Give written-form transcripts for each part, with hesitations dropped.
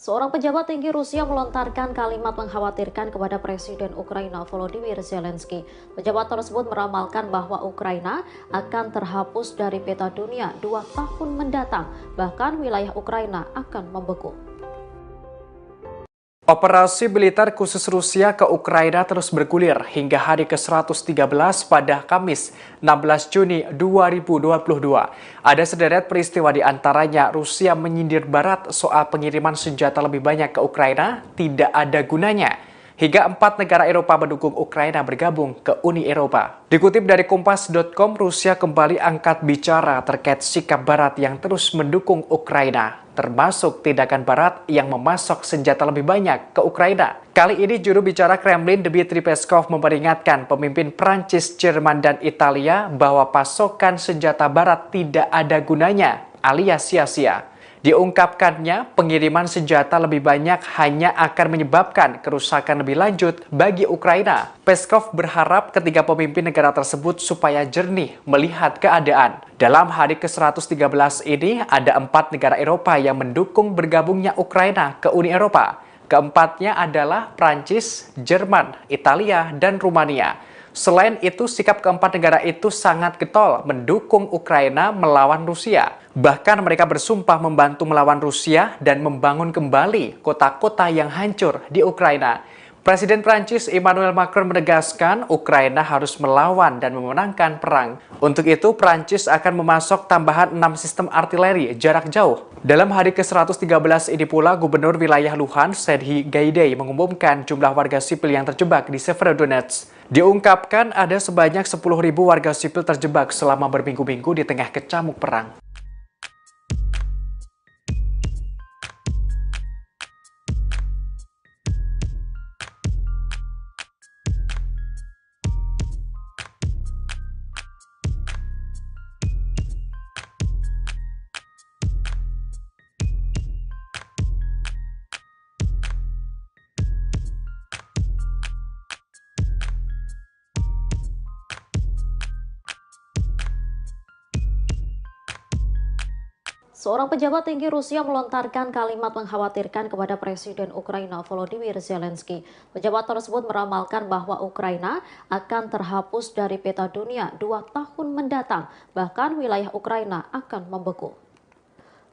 Seorang pejabat tinggi Rusia melontarkan kalimat mengkhawatirkan kepada Presiden Ukraina Volodymyr Zelensky. Pejabat tersebut meramalkan bahwa Ukraina akan terhapus dari peta dunia 2 tahun mendatang, bahkan wilayah Ukraina akan membeku. Operasi militer khusus Rusia ke Ukraina terus bergulir hingga hari ke-113 pada Kamis 16 Juni 2022. Ada sederet peristiwa di antaranya Rusia menyindir Barat soal pengiriman senjata lebih banyak ke Ukraina tidak ada gunanya. Hingga 4 negara Eropa mendukung Ukraina bergabung ke Uni Eropa. Dikutip dari Kompas.com, Rusia kembali angkat bicara terkait sikap Barat yang terus mendukung Ukraina, termasuk tindakan Barat yang memasok senjata lebih banyak ke Ukraina. Kali ini juru bicara Kremlin Dmitry Peskov memperingatkan pemimpin Prancis, Jerman, dan Italia bahwa pasokan senjata Barat tidak ada gunanya, alias sia-sia. Diungkapkannya, pengiriman senjata lebih banyak hanya akan menyebabkan kerusakan lebih lanjut bagi Ukraina. Peskov berharap ketiga pemimpin negara tersebut supaya jernih melihat keadaan. Dalam hari ke-113 ini, ada 4 negara Eropa yang mendukung bergabungnya Ukraina ke Uni Eropa. Keempatnya adalah Prancis, Jerman, Italia, dan Rumania. Selain itu, sikap keempat negara itu sangat getol mendukung Ukraina melawan Rusia. Bahkan mereka bersumpah membantu melawan Rusia dan membangun kembali kota-kota yang hancur di Ukraina. Presiden Prancis Emmanuel Macron menegaskan Ukraina harus melawan dan memenangkan perang. Untuk itu, Prancis akan memasok tambahan 6 sistem artileri jarak jauh. Dalam hari ke-113 ini pula, Gubernur wilayah Luhansk, Serhiy Gaidai, mengumumkan jumlah warga sipil yang terjebak di Severodonetsk. Diungkapkan ada sebanyak 10.000 warga sipil terjebak selama berminggu-minggu di tengah kecamuk perang. Seorang pejabat tinggi Rusia melontarkan kalimat mengkhawatirkan kepada Presiden Ukraina Volodymyr Zelensky. Pejabat tersebut meramalkan bahwa Ukraina akan terhapus dari peta dunia 2 tahun mendatang, bahkan wilayah Ukraina akan membeku.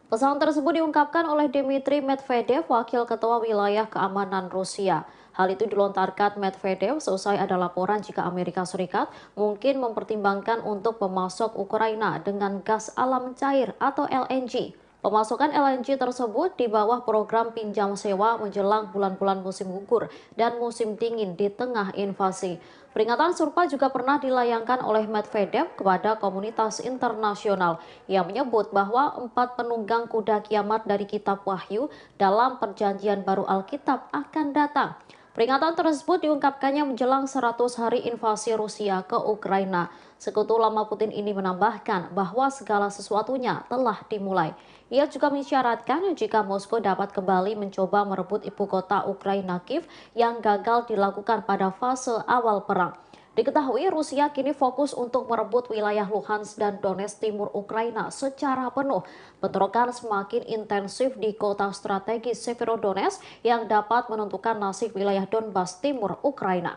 Pesan tersebut diungkapkan oleh Dmitry Medvedev, Wakil Ketua Wilayah Keamanan Rusia. Hal itu dilontarkan Medvedev seusai ada laporan jika Amerika Serikat mungkin mempertimbangkan untuk memasok Ukraina dengan gas alam cair atau LNG. Pemasokan LNG tersebut di bawah program pinjam sewa menjelang bulan-bulan musim gugur dan musim dingin di tengah invasi. Peringatan serupa juga pernah dilayangkan oleh Medvedev kepada komunitas internasional yang menyebut bahwa 4 penunggang kuda kiamat dari Kitab Wahyu dalam perjanjian baru Alkitab akan datang. Peringatan tersebut diungkapkannya menjelang 100 hari invasi Rusia ke Ukraina. Sekutu lama Putin ini menambahkan bahwa segala sesuatunya telah dimulai. Ia juga mensyaratkan jika Moskow dapat kembali mencoba merebut ibu kota Ukraina Kiev yang gagal dilakukan pada fase awal perang. Diketahui Rusia kini fokus untuk merebut wilayah Luhansk dan Donetsk timur Ukraina secara penuh. Bentrokan semakin intensif di kota strategis Severodonetsk yang dapat menentukan nasib wilayah Donbas timur Ukraina.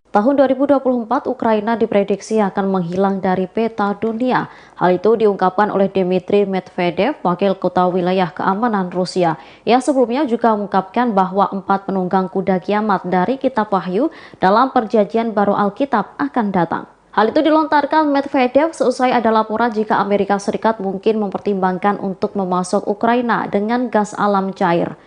Tahun 2024, Ukraina diprediksi akan menghilang dari peta dunia. Hal itu diungkapkan oleh Dmitry Medvedev, Wakil Ketua Wilayah Keamanan Rusia. Ia sebelumnya juga mengungkapkan bahwa 4 penunggang kuda kiamat dari Kitab Wahyu dalam perjanjian baru Alkitab akan datang. Hal itu dilontarkan Medvedev seusai ada laporan jika Amerika Serikat mungkin mempertimbangkan untuk memasok Ukraina dengan gas alam cair.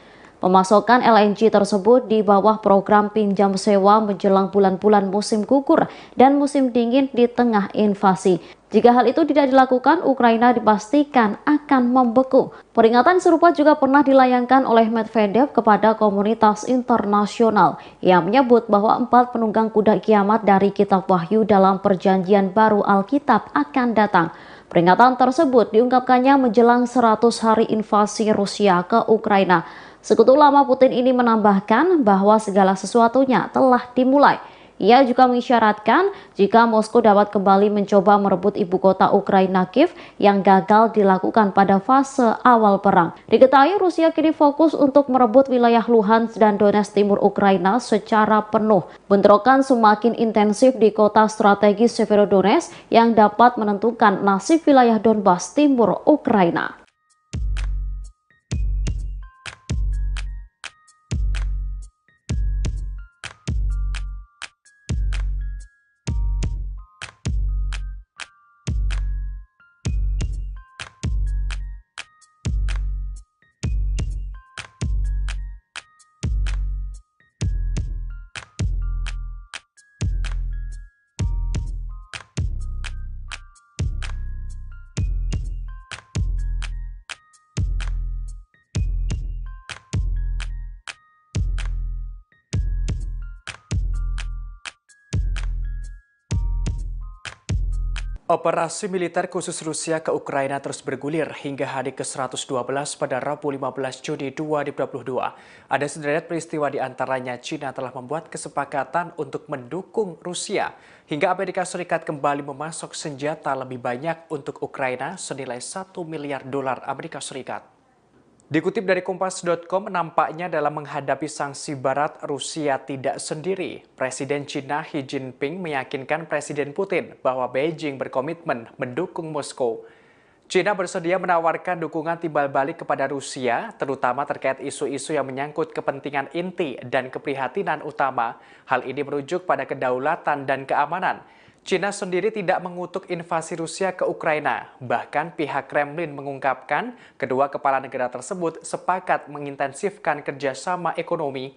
Pemasokan LNG tersebut di bawah program pinjam sewa menjelang bulan-bulan musim gugur dan musim dingin di tengah invasi. Jika hal itu tidak dilakukan, Ukraina dipastikan akan membeku. Peringatan serupa juga pernah dilayangkan oleh Medvedev kepada komunitas internasional. Ia menyebut bahwa 4 penunggang kuda kiamat dari Kitab Wahyu dalam perjanjian baru Alkitab akan datang. Peringatan tersebut diungkapkannya menjelang 100 hari invasi Rusia ke Ukraina. Sekutu lama Putin ini menambahkan bahwa segala sesuatunya telah dimulai. Ia juga mengisyaratkan jika Moskow dapat kembali mencoba merebut ibu kota Ukraina Kiev yang gagal dilakukan pada fase awal perang. Diketahui Rusia kini fokus untuk merebut wilayah Luhansk dan Donetsk timur Ukraina secara penuh. Bentrokan semakin intensif di kota strategis Severodonetsk yang dapat menentukan nasib wilayah Donbas timur Ukraina. Operasi militer khusus Rusia ke Ukraina terus bergulir hingga hari ke-112 pada Rabu 15 Juni 2022. Ada sederet peristiwa di antaranya China telah membuat kesepakatan untuk mendukung Rusia hingga Amerika Serikat kembali memasok senjata lebih banyak untuk Ukraina senilai $1 miliar Amerika Serikat. Dikutip dari Kompas.com, nampaknya dalam menghadapi sanksi Barat, Rusia tidak sendiri. Presiden China Xi Jinping meyakinkan Presiden Putin bahwa Beijing berkomitmen mendukung Moskow. China bersedia menawarkan dukungan timbal balik kepada Rusia, terutama terkait isu-isu yang menyangkut kepentingan inti dan keprihatinan utama. Hal ini merujuk pada kedaulatan dan keamanan. China sendiri tidak mengutuk invasi Rusia ke Ukraina. Bahkan pihak Kremlin mengungkapkan kedua kepala negara tersebut sepakat mengintensifkan kerjasama ekonomi,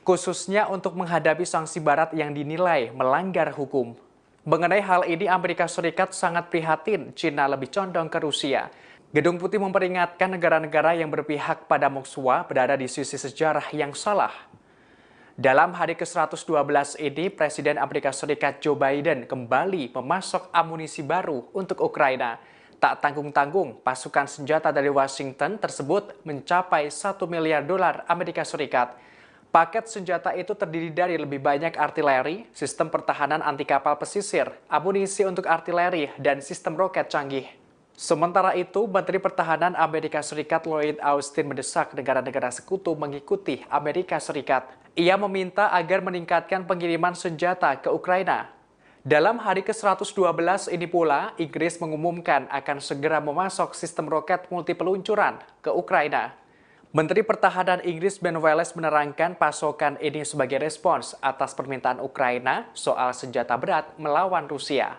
khususnya untuk menghadapi sanksi Barat yang dinilai melanggar hukum. Mengenai hal ini, Amerika Serikat sangat prihatin China lebih condong ke Rusia. Gedung Putih memperingatkan negara-negara yang berpihak pada Moskwa berada di sisi sejarah yang salah. Dalam hari ke-112 ini, Presiden Amerika Serikat Joe Biden kembali memasok amunisi baru untuk Ukraina. Tak tanggung-tanggung, pasukan senjata dari Washington tersebut mencapai $1 miliar Amerika Serikat. Paket senjata itu terdiri dari lebih banyak artileri, sistem pertahanan anti kapal pesisir, amunisi untuk artileri, dan sistem roket canggih. Sementara itu, Menteri Pertahanan Amerika Serikat Lloyd Austin mendesak negara-negara sekutu mengikuti Amerika Serikat. Ia meminta agar meningkatkan pengiriman senjata ke Ukraina. Dalam hari ke-112 ini pula, Inggris mengumumkan akan segera memasok sistem roket multipeluncuran ke Ukraina. Menteri Pertahanan Inggris Ben Wallace menerangkan pasokan ini sebagai respons atas permintaan Ukraina soal senjata berat melawan Rusia.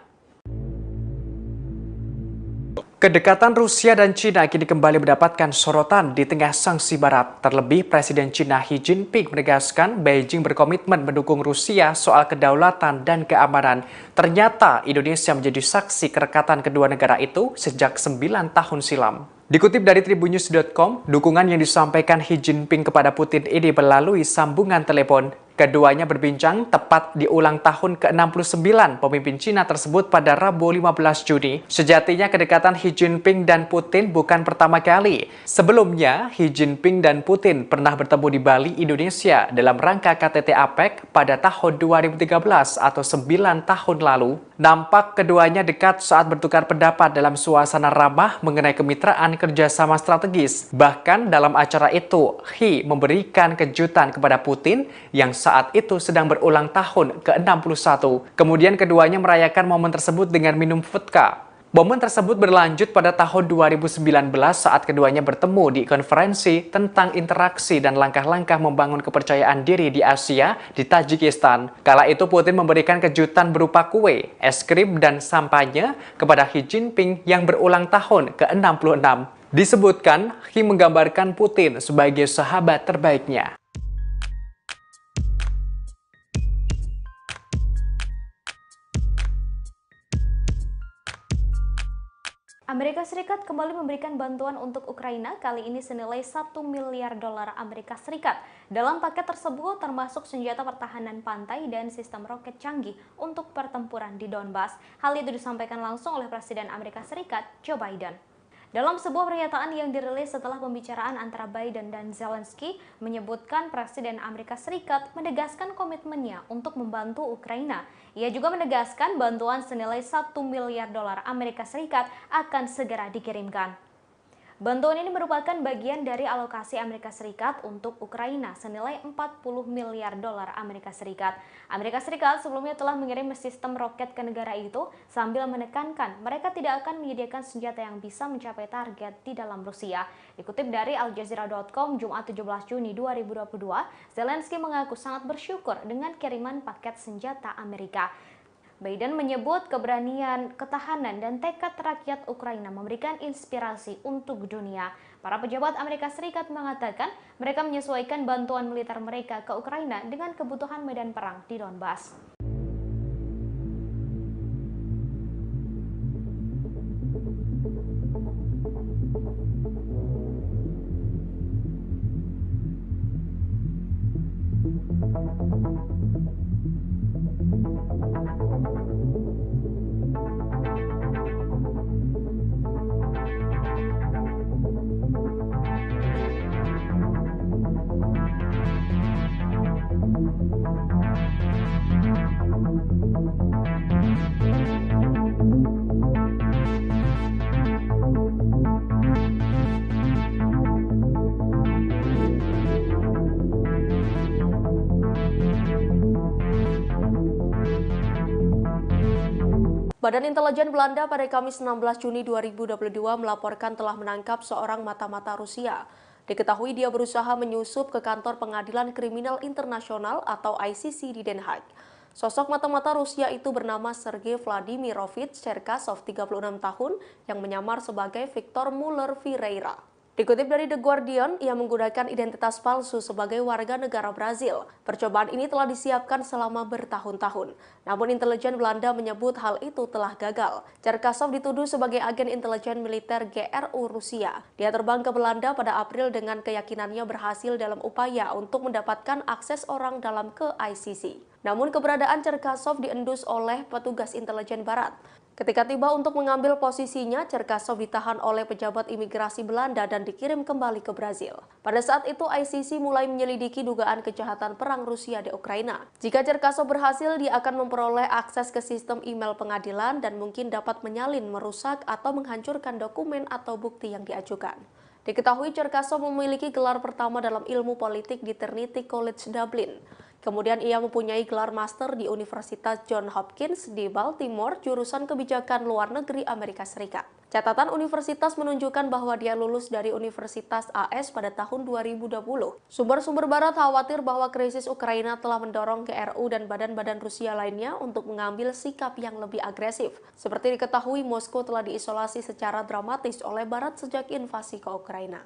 Kedekatan Rusia dan China kini kembali mendapatkan sorotan di tengah sanksi Barat. Terlebih, Presiden China Xi Jinping menegaskan Beijing berkomitmen mendukung Rusia soal kedaulatan dan keamanan. Ternyata Indonesia menjadi saksi kerekatan kedua negara itu sejak 9 tahun silam. Dikutip dari Tribunnews.com, dukungan yang disampaikan Xi Jinping kepada Putin ini melalui sambungan telepon. Keduanya berbincang tepat di ulang tahun ke-69 pemimpin Cina tersebut pada Rabu 15 Juni. Sejatinya kedekatan Xi Jinping dan Putin bukan pertama kali. Sebelumnya, Xi Jinping dan Putin pernah bertemu di Bali, Indonesia dalam rangka KTT APEC pada tahun 2013 atau 9 tahun lalu. Nampak keduanya dekat saat bertukar pendapat dalam suasana ramah mengenai kemitraan kerjasama strategis. Bahkan dalam acara itu, Xi memberikan kejutan kepada Putin yang saat itu sedang berulang tahun ke-61. Kemudian keduanya merayakan momen tersebut dengan minum vodka. Momen tersebut berlanjut pada tahun 2019 saat keduanya bertemu di konferensi tentang interaksi dan langkah-langkah membangun kepercayaan diri di Asia di Tajikistan. Kala itu Putin memberikan kejutan berupa kue, es krim, dan sampanye kepada Xi Jinping yang berulang tahun ke-66. Disebutkan, Kim menggambarkan Putin sebagai sahabat terbaiknya. Amerika Serikat kembali memberikan bantuan untuk Ukraina, kali ini senilai 1 miliar dolar Amerika Serikat. Dalam paket tersebut termasuk senjata pertahanan pantai dan sistem roket canggih untuk pertempuran di Donbas. Hal itu disampaikan langsung oleh Presiden Amerika Serikat, Joe Biden. Dalam sebuah pernyataan yang dirilis setelah pembicaraan antara Biden dan Zelensky, menyebutkan Presiden Amerika Serikat menegaskan komitmennya untuk membantu Ukraina. Ia juga menegaskan bantuan senilai 1 miliar dolar Amerika Serikat akan segera dikirimkan. Bantuan ini merupakan bagian dari alokasi Amerika Serikat untuk Ukraina senilai 40 miliar dolar Amerika Serikat. Amerika Serikat sebelumnya telah mengirim sistem roket ke negara itu sambil menekankan mereka tidak akan menyediakan senjata yang bisa mencapai target di dalam Rusia. Dikutip dari Aljazeera.com Jumat 17 Juni 2022, Zelensky mengaku sangat bersyukur dengan kiriman paket senjata Amerika. Biden menyebut keberanian, ketahanan, dan tekad rakyat Ukraina memberikan inspirasi untuk dunia. Para pejabat Amerika Serikat mengatakan mereka menyesuaikan bantuan militer mereka ke Ukraina dengan kebutuhan medan perang di Donbas. Badan Intelijen Belanda pada Kamis 16 Juni 2022 melaporkan telah menangkap seorang mata-mata Rusia. Diketahui dia berusaha menyusup ke kantor pengadilan kriminal internasional atau ICC di Den Haag. Sosok mata-mata Rusia itu bernama Sergei Vladimirovich Cherkasov, 36 tahun, yang menyamar sebagai Victor Muller Vieira. Dikutip dari The Guardian, ia menggunakan identitas palsu sebagai warga negara Brazil. Percobaan ini telah disiapkan selama bertahun-tahun. Namun intelijen Belanda menyebut hal itu telah gagal. Cherkasov dituduh sebagai agen intelijen militer GRU Rusia. Dia terbang ke Belanda pada April dengan keyakinannya berhasil dalam upaya untuk mendapatkan akses orang dalam ke ICC. Namun keberadaan Cherkasov diendus oleh petugas intelijen barat. Ketika tiba untuk mengambil posisinya, Cherkasov ditahan oleh pejabat imigrasi Belanda dan dikirim kembali ke Brazil. Pada saat itu, ICC mulai menyelidiki dugaan kejahatan perang Rusia di Ukraina. Jika Cherkasov berhasil, dia akan memperoleh akses ke sistem email pengadilan dan mungkin dapat menyalin, merusak, atau menghancurkan dokumen atau bukti yang diajukan. Diketahui Cherkasov memiliki gelar pertama dalam ilmu politik di Trinity College Dublin. Kemudian ia mempunyai gelar master di Universitas Johns Hopkins di Baltimore, jurusan kebijakan luar negeri Amerika Serikat. Catatan universitas menunjukkan bahwa dia lulus dari Universitas AS pada tahun 2020. Sumber-sumber barat khawatir bahwa krisis Ukraina telah mendorong GRU dan badan-badan Rusia lainnya untuk mengambil sikap yang lebih agresif. Seperti diketahui, Moskow telah diisolasi secara dramatis oleh barat sejak invasi ke Ukraina.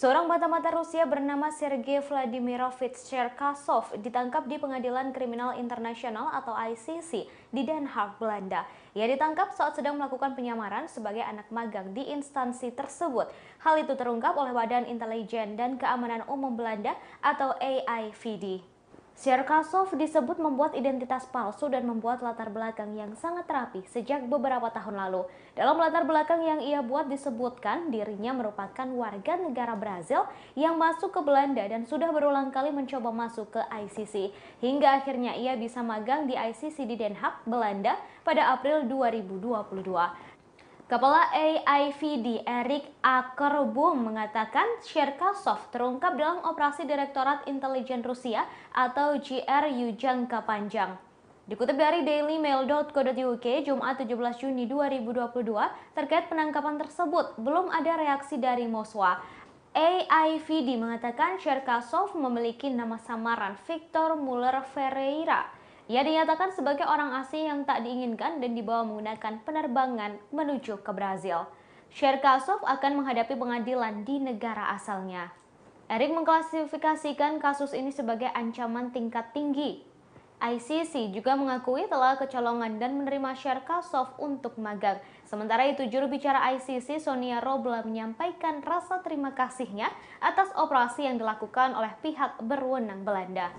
Seorang mata-mata Rusia bernama Sergei Vladimirovich Cherkasov ditangkap di Pengadilan Kriminal Internasional atau ICC di Den Haag, Belanda. Ia ditangkap saat sedang melakukan penyamaran sebagai anak magang di instansi tersebut. Hal itu terungkap oleh Badan Intelijen dan Keamanan Umum Belanda atau AIVD. Cherkasov disebut membuat identitas palsu dan membuat latar belakang yang sangat rapi sejak beberapa tahun lalu. Dalam latar belakang yang ia buat disebutkan dirinya merupakan warga negara Brazil yang masuk ke Belanda dan sudah berulang kali mencoba masuk ke ICC. Hingga akhirnya ia bisa magang di ICC di Den Haag, Belanda pada April 2022. Kepala AIVD Erik Akerboom mengatakan Cherkasov terungkap dalam operasi Direktorat Intelijen Rusia atau GRU jangka panjang. Dikutip dari dailymail.co.uk Jumat 17 Juni 2022 terkait penangkapan tersebut, belum ada reaksi dari Moskwa. AIVD mengatakan Cherkasov memiliki nama samaran Victor Muller Ferreira. Ia dinyatakan sebagai orang asing yang tak diinginkan dan dibawa menggunakan penerbangan menuju ke Brazil. Cherkasov akan menghadapi pengadilan di negara asalnya. Erik mengklasifikasikan kasus ini sebagai ancaman tingkat tinggi. ICC juga mengakui telah kecolongan dan menerima Cherkasov untuk magang. Sementara itu, juru bicara ICC Sonia Robla menyampaikan rasa terima kasihnya atas operasi yang dilakukan oleh pihak berwenang Belanda.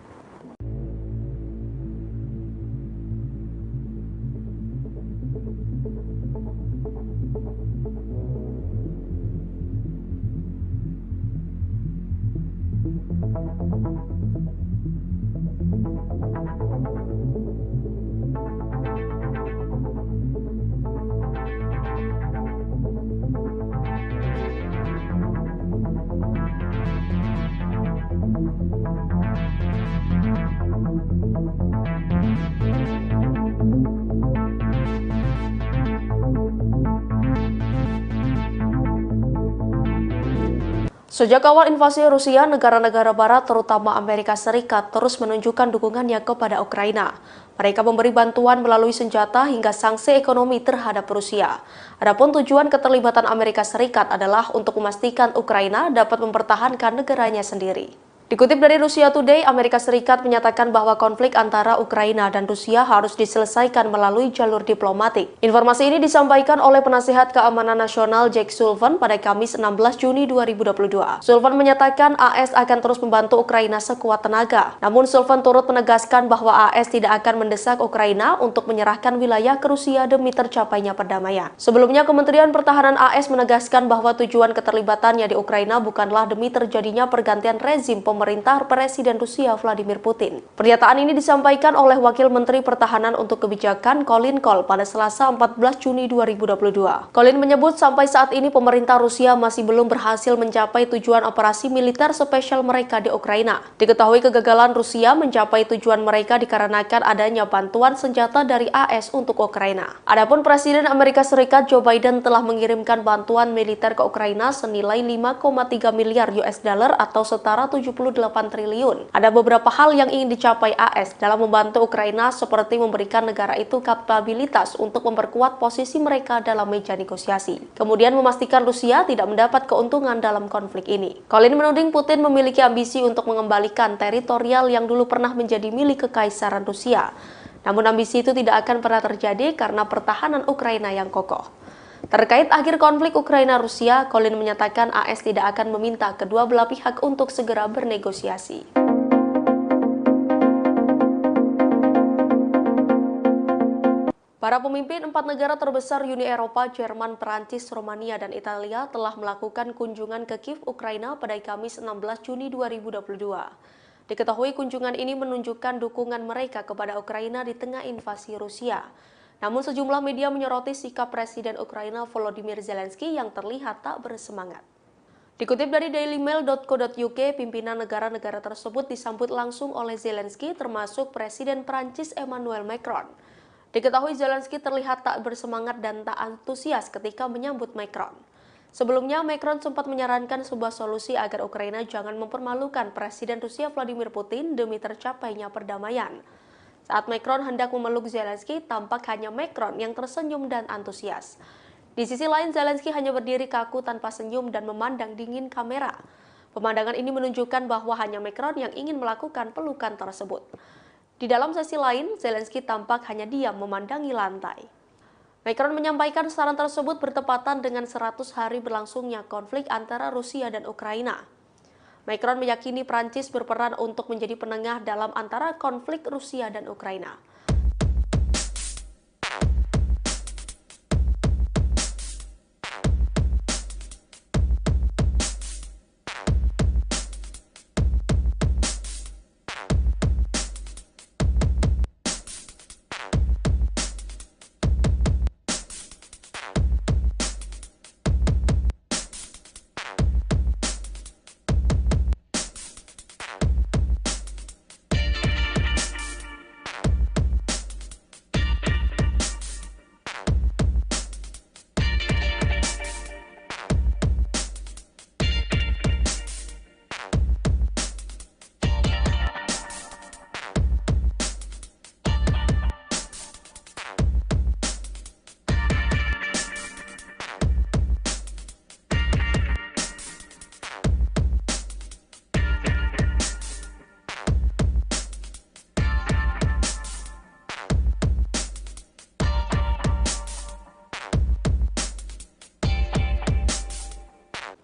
Sejak awal invasi Rusia, negara-negara barat terutama Amerika Serikat terus menunjukkan dukungannya kepada Ukraina. Mereka memberi bantuan melalui senjata hingga sanksi ekonomi terhadap Rusia. Adapun tujuan keterlibatan Amerika Serikat adalah untuk memastikan Ukraina dapat mempertahankan negaranya sendiri. Dikutip dari Russia Today, Amerika Serikat menyatakan bahwa konflik antara Ukraina dan Rusia harus diselesaikan melalui jalur diplomatik. Informasi ini disampaikan oleh penasihat keamanan nasional Jake Sullivan pada Kamis 16 Juni 2022. Sullivan menyatakan AS akan terus membantu Ukraina sekuat tenaga. Namun Sullivan turut menegaskan bahwa AS tidak akan mendesak Ukraina untuk menyerahkan wilayah ke Rusia demi tercapainya perdamaian. Sebelumnya, Kementerian Pertahanan AS menegaskan bahwa tujuan keterlibatannya di Ukraina bukanlah demi terjadinya pergantian rezim pemerintah Presiden Rusia Vladimir Putin. Pernyataan ini disampaikan oleh Wakil Menteri Pertahanan untuk Kebijakan Colin Cole pada Selasa 14 Juni 2022. Colin menyebut sampai saat ini pemerintah Rusia masih belum berhasil mencapai tujuan operasi militer spesial mereka di Ukraina. Diketahui kegagalan Rusia mencapai tujuan mereka dikarenakan adanya bantuan senjata dari AS untuk Ukraina. Adapun Presiden Amerika Serikat Joe Biden telah mengirimkan bantuan militer ke Ukraina senilai 5,3 miliar US dollar atau setara 78 triliun. Ada beberapa hal yang ingin dicapai AS dalam membantu Ukraina seperti memberikan negara itu kapabilitas untuk memperkuat posisi mereka dalam meja negosiasi. Kemudian memastikan Rusia tidak mendapat keuntungan dalam konflik ini. Colin menuding Putin memiliki ambisi untuk mengembalikan teritorial yang dulu pernah menjadi milik Kekaisaran Rusia. Namun ambisi itu tidak akan pernah terjadi karena pertahanan Ukraina yang kokoh. Terkait akhir konflik Ukraina-Rusia, Colin menyatakan AS tidak akan meminta kedua belah pihak untuk segera bernegosiasi. Para pemimpin 4 negara terbesar Uni Eropa, Jerman, Perancis, Romania, dan Italia telah melakukan kunjungan ke Kiev, Ukraina pada Kamis 16 Juni 2022. Diketahui kunjungan ini menunjukkan dukungan mereka kepada Ukraina di tengah invasi Rusia. Namun sejumlah media menyoroti sikap Presiden Ukraina Volodymyr Zelensky yang terlihat tak bersemangat. Dikutip dari dailymail.co.uk, pimpinan negara-negara tersebut disambut langsung oleh Zelensky termasuk Presiden Prancis Emmanuel Macron. Diketahui Zelensky terlihat tak bersemangat dan tak antusias ketika menyambut Macron. Sebelumnya, Macron sempat menyarankan sebuah solusi agar Ukraina jangan mempermalukan Presiden Rusia Vladimir Putin demi tercapainya perdamaian. Saat Macron hendak memeluk Zelensky, tampak hanya Macron yang tersenyum dan antusias. Di sisi lain, Zelensky hanya berdiri kaku tanpa senyum dan memandang dingin kamera. Pemandangan ini menunjukkan bahwa hanya Macron yang ingin melakukan pelukan tersebut. Di dalam sesi lain, Zelensky tampak hanya diam memandangi lantai. Macron menyampaikan saran tersebut bertepatan dengan 100 hari berlangsungnya konflik antara Rusia dan Ukraina. Macron meyakini Prancis berperan untuk menjadi penengah dalam antara konflik Rusia dan Ukraina.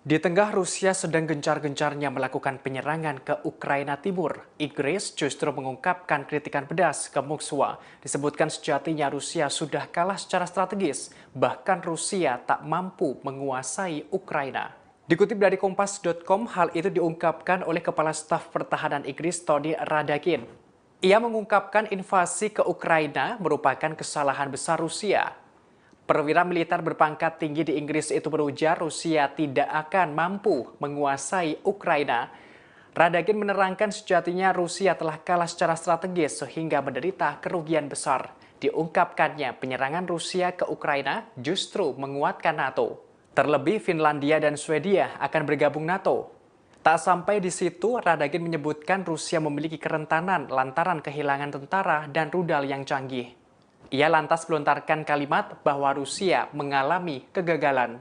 Di tengah Rusia sedang gencar-gencarnya melakukan penyerangan ke Ukraina Timur, Inggris justru mengungkapkan kritikan pedas ke Moskwa. Disebutkan sejatinya Rusia sudah kalah secara strategis, bahkan Rusia tak mampu menguasai Ukraina. Dikutip dari Kompas.com, hal itu diungkapkan oleh Kepala Staf Pertahanan Inggris Tony Radakin. Ia mengungkapkan invasi ke Ukraina merupakan kesalahan besar Rusia. Perwira militer berpangkat tinggi di Inggris itu berujar Rusia tidak akan mampu menguasai Ukraina. Radakin menerangkan sejatinya Rusia telah kalah secara strategis sehingga menderita kerugian besar. Diungkapkannya penyerangan Rusia ke Ukraina justru menguatkan NATO. Terlebih Finlandia dan Swedia akan bergabung NATO. Tak sampai di situ, Radakin menyebutkan Rusia memiliki kerentanan lantaran kehilangan tentara dan rudal yang canggih. Ia lantas melontarkan kalimat bahwa Rusia mengalami kegagalan.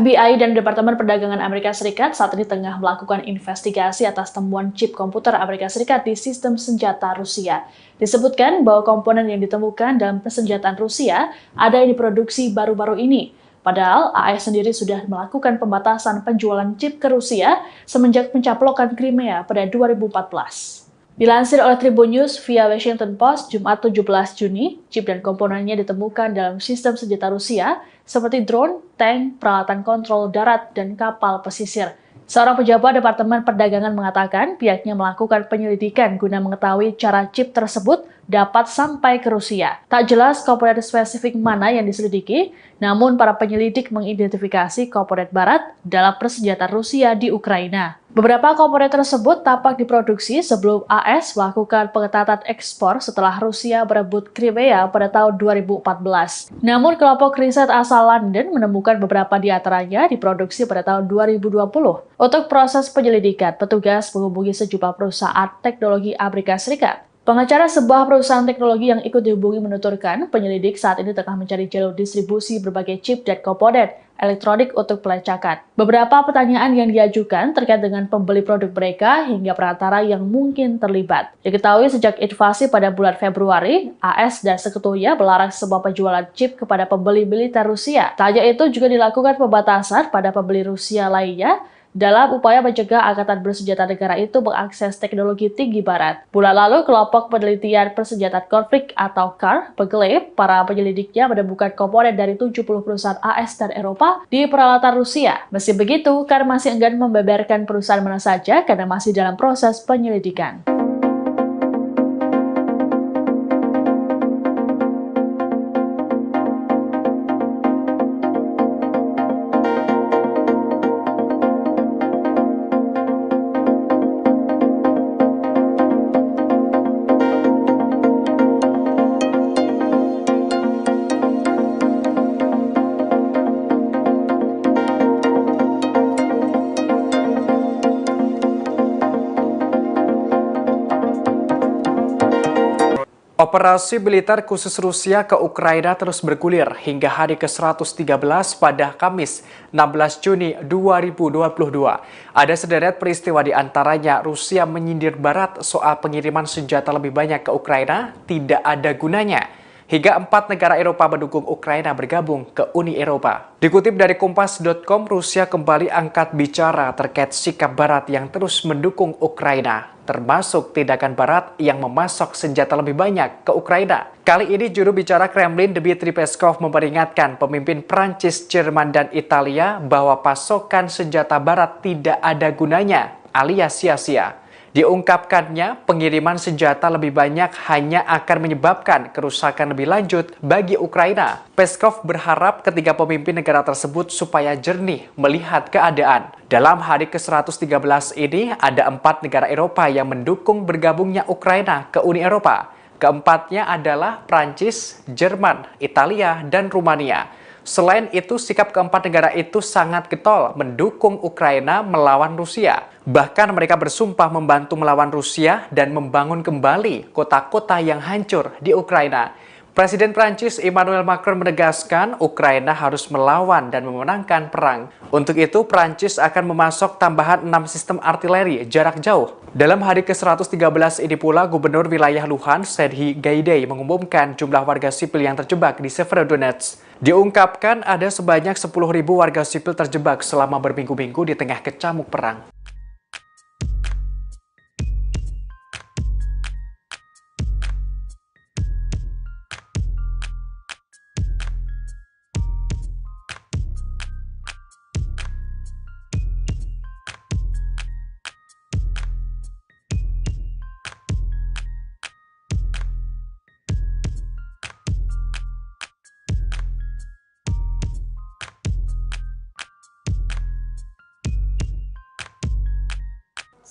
FBI dan Departemen Perdagangan Amerika Serikat saat ini tengah melakukan investigasi atas temuan chip komputer Amerika Serikat di sistem senjata Rusia. Disebutkan bahwa komponen yang ditemukan dalam persenjataan Rusia ada yang diproduksi baru-baru ini. Padahal AS sendiri sudah melakukan pembatasan penjualan chip ke Rusia semenjak pencaplokan Crimea pada 2014. Dilansir oleh Tribun News via Washington Post, Jumat 17 Juni, chip dan komponennya ditemukan dalam sistem senjata Rusia seperti drone, tank, peralatan kontrol darat, dan kapal pesisir. Seorang pejabat Departemen Perdagangan mengatakan pihaknya melakukan penyelidikan guna mengetahui cara chip tersebut dapat sampai ke Rusia. Tak jelas komponen spesifik mana yang diselidiki, namun para penyelidik mengidentifikasi komponen barat dalam persenjataan Rusia di Ukraina. Beberapa komponen tersebut tampak diproduksi sebelum AS melakukan pengetatan ekspor setelah Rusia berebut Crimea pada tahun 2014. Namun kelompok riset asal London menemukan beberapa di antaranya diproduksi pada tahun 2020. Untuk proses penyelidikan, petugas menghubungi sejumlah perusahaan teknologi Amerika Serikat. Pengacara sebuah perusahaan teknologi yang ikut dihubungi menuturkan penyelidik saat ini tengah mencari jalur distribusi berbagai chip dan komponen elektronik untuk pelacakan. Beberapa pertanyaan yang diajukan terkait dengan pembeli produk mereka hingga perantara yang mungkin terlibat. Diketahui sejak invasi pada bulan Februari, AS dan sekutunya melarang semua penjualan chip kepada pembeli militer Rusia. Tak hanya itu juga dilakukan pembatasan pada pembeli Rusia lainnya dalam upaya mencegah angkatan bersenjata negara itu mengakses teknologi tinggi barat. Bulan lalu, kelompok penelitian persenjataan konflik atau CAR mengklaim para penyelidiknya menemukan komponen dari 70 perusahaan AS dan Eropa di peralatan Rusia. Meski begitu, CAR masih enggan membeberkan perusahaan mana saja karena masih dalam proses penyelidikan. Operasi militer khusus Rusia ke Ukraina terus bergulir hingga hari ke-113 pada Kamis 16 Juni 2022. Ada sederet peristiwa di antaranya Rusia menyindir Barat soal pengiriman senjata lebih banyak ke Ukraina tidak ada gunanya. hingga 4 negara Eropa mendukung Ukraina bergabung ke Uni Eropa. Dikutip dari Kompas.com, Rusia kembali angkat bicara terkait sikap Barat yang terus mendukung Ukraina, termasuk tindakan Barat yang memasok senjata lebih banyak ke Ukraina. Kali ini juru bicara Kremlin Dmitry Peskov memperingatkan pemimpin Prancis, Jerman, dan Italia bahwa pasokan senjata Barat tidak ada gunanya, alias sia-sia. Diungkapkannya, pengiriman senjata lebih banyak hanya akan menyebabkan kerusakan lebih lanjut bagi Ukraina. Peskov berharap ketiga pemimpin negara tersebut supaya jernih melihat keadaan. Dalam hari ke-113 ini, ada 4 negara Eropa yang mendukung bergabungnya Ukraina ke Uni Eropa. Keempatnya adalah Prancis, Jerman, Italia, dan Rumania. Selain itu, sikap keempat negara itu sangat getol mendukung Ukraina melawan Rusia. Bahkan mereka bersumpah membantu melawan Rusia dan membangun kembali kota-kota yang hancur di Ukraina. Presiden Prancis Emmanuel Macron menegaskan Ukraina harus melawan dan memenangkan perang. Untuk itu, Prancis akan memasok tambahan 6 sistem artileri jarak jauh. Dalam hari ke-113 ini pula, Gubernur wilayah Luhansk, Serhiy Gaidai, mengumumkan jumlah warga sipil yang terjebak di Severodonetsk. Diungkapkan ada sebanyak 10.000 warga sipil terjebak selama berminggu-minggu di tengah kecamuk perang.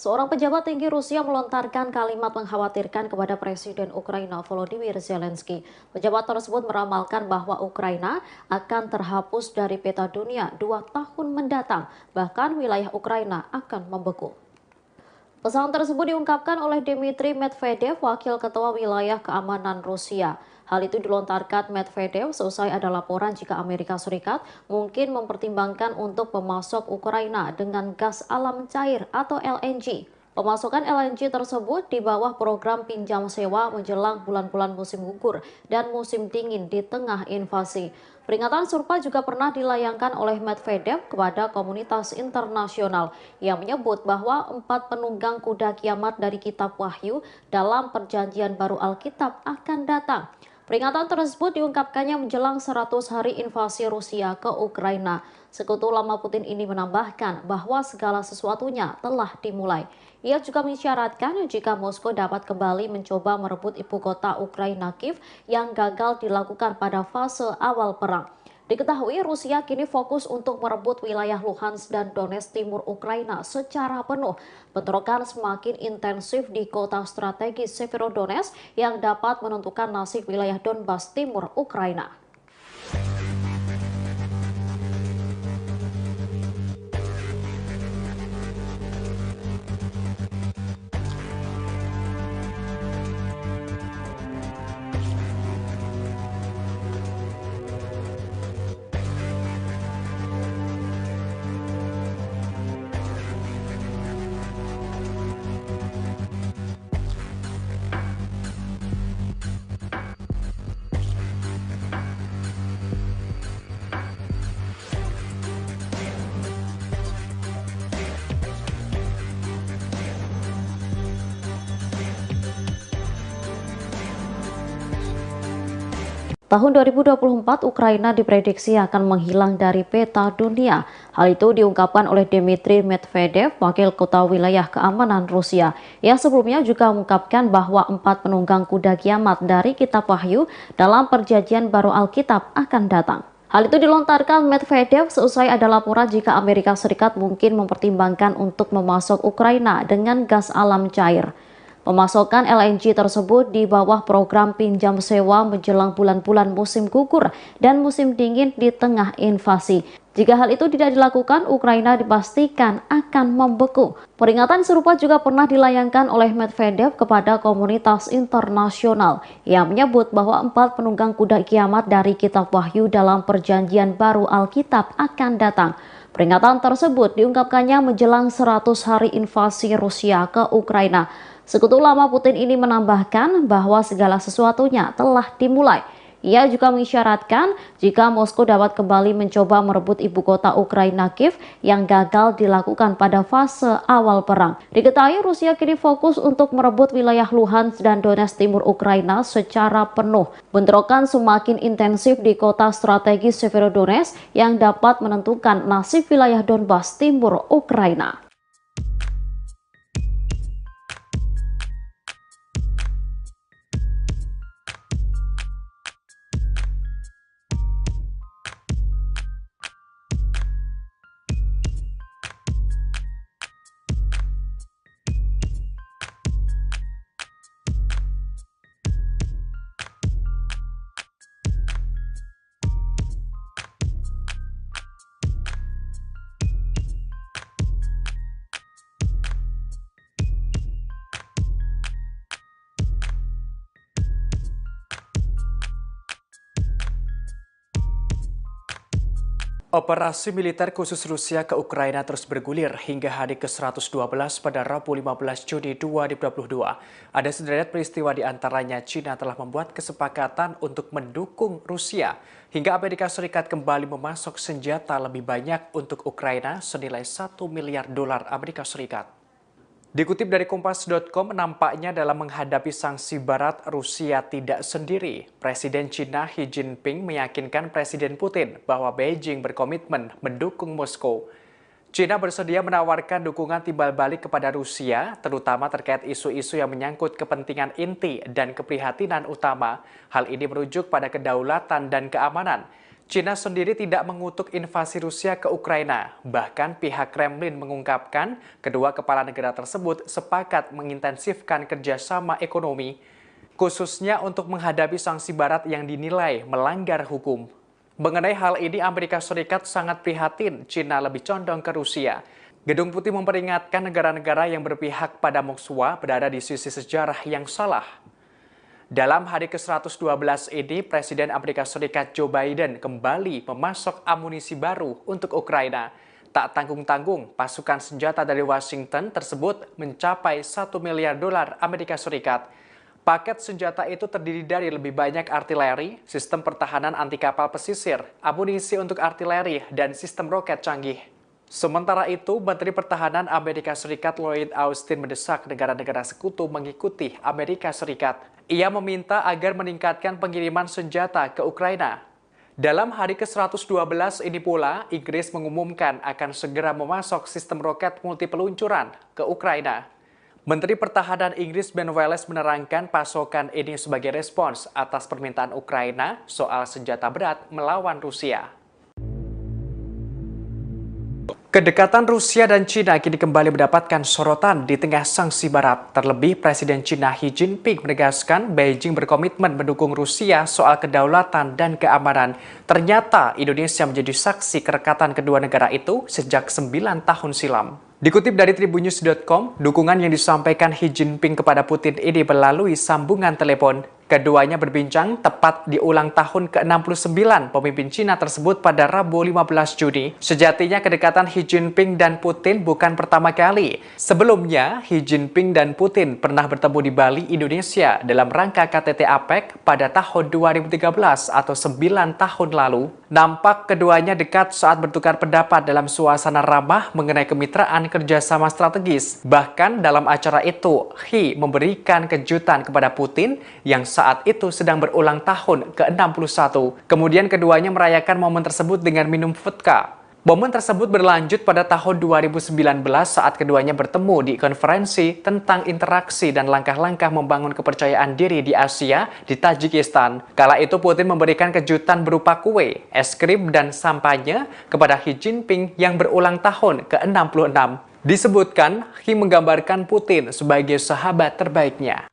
Seorang pejabat tinggi Rusia melontarkan kalimat mengkhawatirkan kepada Presiden Ukraina Volodymyr Zelensky. Pejabat tersebut meramalkan bahwa Ukraina akan terhapus dari peta dunia 2 tahun mendatang, bahkan wilayah Ukraina akan membeku. Pesan tersebut diungkapkan oleh Dmitry Medvedev, Wakil Ketua Wilayah Keamanan Rusia. Hal itu dilontarkan Medvedev seusai ada laporan jika Amerika Serikat mungkin mempertimbangkan untuk memasok Ukraina dengan gas alam cair atau LNG. Pemasokan LNG tersebut di bawah program pinjam sewa menjelang bulan-bulan musim gugur dan musim dingin di tengah invasi. Peringatan serupa juga pernah dilayangkan oleh Medvedev kepada komunitas internasional yang menyebut bahwa 4 penunggang kuda kiamat dari Kitab Wahyu dalam Perjanjian Baru Alkitab akan datang. Peringatan tersebut diungkapkannya menjelang 100 hari invasi Rusia ke Ukraina. Sekutu lama Putin ini menambahkan bahwa segala sesuatunya telah dimulai. Ia juga mengisyaratkan jika Moskow dapat kembali mencoba merebut ibu kota Ukraina Kiev yang gagal dilakukan pada fase awal perang. Diketahui Rusia kini fokus untuk merebut wilayah Luhansk dan Donetsk timur Ukraina secara penuh. Bentrokan semakin intensif di kota strategis Severodonetsk yang dapat menentukan nasib wilayah Donbas timur Ukraina. Tahun 2024, Ukraina diprediksi akan menghilang dari peta dunia. Hal itu diungkapkan oleh Dmitry Medvedev, Wakil Ketua Wilayah Keamanan Rusia. Ia sebelumnya juga mengungkapkan bahwa 4 penunggang kuda kiamat dari Kitab Wahyu dalam Perjanjian Baru Alkitab akan datang. Hal itu dilontarkan Medvedev seusai ada laporan jika Amerika Serikat mungkin mempertimbangkan untuk memasok Ukraina dengan gas alam cair. Pemasokan LNG tersebut di bawah program pinjam sewa menjelang bulan-bulan musim gugur dan musim dingin di tengah invasi. Jika hal itu tidak dilakukan, Ukraina dipastikan akan membeku. Peringatan serupa juga pernah dilayangkan oleh Medvedev kepada komunitas internasional yang menyebut bahwa 4 penunggang kuda kiamat dari Kitab Wahyu dalam Perjanjian Baru Alkitab akan datang. Peringatan tersebut diungkapkannya menjelang 100 hari invasi Rusia ke Ukraina. Sekutu lama Putin ini menambahkan bahwa segala sesuatunya telah dimulai. Ia juga mengisyaratkan jika Moskow dapat kembali mencoba merebut ibu kota Ukraina Kiev yang gagal dilakukan pada fase awal perang. Diketahui Rusia kini fokus untuk merebut wilayah Luhansk dan Donetsk timur Ukraina secara penuh. Bentrokan semakin intensif di kota strategis Severodonetsk yang dapat menentukan nasib wilayah Donbas timur Ukraina. Operasi militer khusus Rusia ke Ukraina terus bergulir hingga hari ke-112 pada Rabu 15 Juni 2022. Ada sederet peristiwa di antaranya China telah membuat kesepakatan untuk mendukung Rusia hingga Amerika Serikat kembali memasok senjata lebih banyak untuk Ukraina senilai $1 miliar Amerika Serikat. Dikutip dari Kompas.com, nampaknya dalam menghadapi sanksi Barat, Rusia tidak sendiri. Presiden China Xi Jinping meyakinkan Presiden Putin bahwa Beijing berkomitmen mendukung Moskow. China bersedia menawarkan dukungan timbal balik kepada Rusia, terutama terkait isu-isu yang menyangkut kepentingan inti dan keprihatinan utama. Hal ini merujuk pada kedaulatan dan keamanan. China sendiri tidak mengutuk invasi Rusia ke Ukraina. Bahkan pihak Kremlin mengungkapkan kedua kepala negara tersebut sepakat mengintensifkan kerjasama ekonomi, khususnya untuk menghadapi sanksi Barat yang dinilai melanggar hukum. Mengenai hal ini, Amerika Serikat sangat prihatin China lebih condong ke Rusia. Gedung Putih memperingatkan negara-negara yang berpihak pada Moskwa berada di sisi sejarah yang salah. Dalam hari ke-112 ini, Presiden Amerika Serikat Joe Biden kembali memasok amunisi baru untuk Ukraina. Tak tanggung-tanggung, pasukan senjata dari Washington tersebut mencapai $1 miliar Amerika Serikat. Paket senjata itu terdiri dari lebih banyak artileri, sistem pertahanan anti kapal pesisir, amunisi untuk artileri, dan sistem roket canggih. Sementara itu, Menteri Pertahanan Amerika Serikat Lloyd Austin mendesak negara-negara sekutu mengikuti Amerika Serikat. Ia meminta agar meningkatkan pengiriman senjata ke Ukraina. Dalam hari ke-112 ini pula, Inggris mengumumkan akan segera memasok sistem roket multipeluncuran ke Ukraina. Menteri Pertahanan Inggris Ben Wallace menerangkan pasokan ini sebagai respons atas permintaan Ukraina soal senjata berat melawan Rusia. Kedekatan Rusia dan China kini kembali mendapatkan sorotan di tengah sanksi Barat. Terlebih, Presiden China Xi Jinping menegaskan Beijing berkomitmen mendukung Rusia soal kedaulatan dan keamanan. Ternyata Indonesia menjadi saksi kerekatan kedua negara itu sejak 9 tahun silam. Dikutip dari Tribunnews.com, dukungan yang disampaikan Xi Jinping kepada Putin ini melalui sambungan telepon. Keduanya berbincang tepat di ulang tahun ke-69 pemimpin Cina tersebut pada Rabu 15 Juni. Sejatinya kedekatan Xi Jinping dan Putin bukan pertama kali. Sebelumnya, Xi Jinping dan Putin pernah bertemu di Bali, Indonesia dalam rangka KTT APEC pada tahun 2013 atau 9 tahun lalu. Nampak keduanya dekat saat bertukar pendapat dalam suasana ramah mengenai kemitraan kerjasama strategis. Bahkan dalam acara itu, Xi memberikan kejutan kepada Putin yang saat itu sedang berulang tahun ke-61. Kemudian keduanya merayakan momen tersebut dengan minum vodka. Momen tersebut berlanjut pada tahun 2019 saat keduanya bertemu di konferensi tentang interaksi dan langkah-langkah membangun kepercayaan diri di Asia di Tajikistan. Kala itu Putin memberikan kejutan berupa kue, es krim, dan sampanye kepada Xi Jinping yang berulang tahun ke-66. Disebutkan, Xi menggambarkan Putin sebagai sahabat terbaiknya.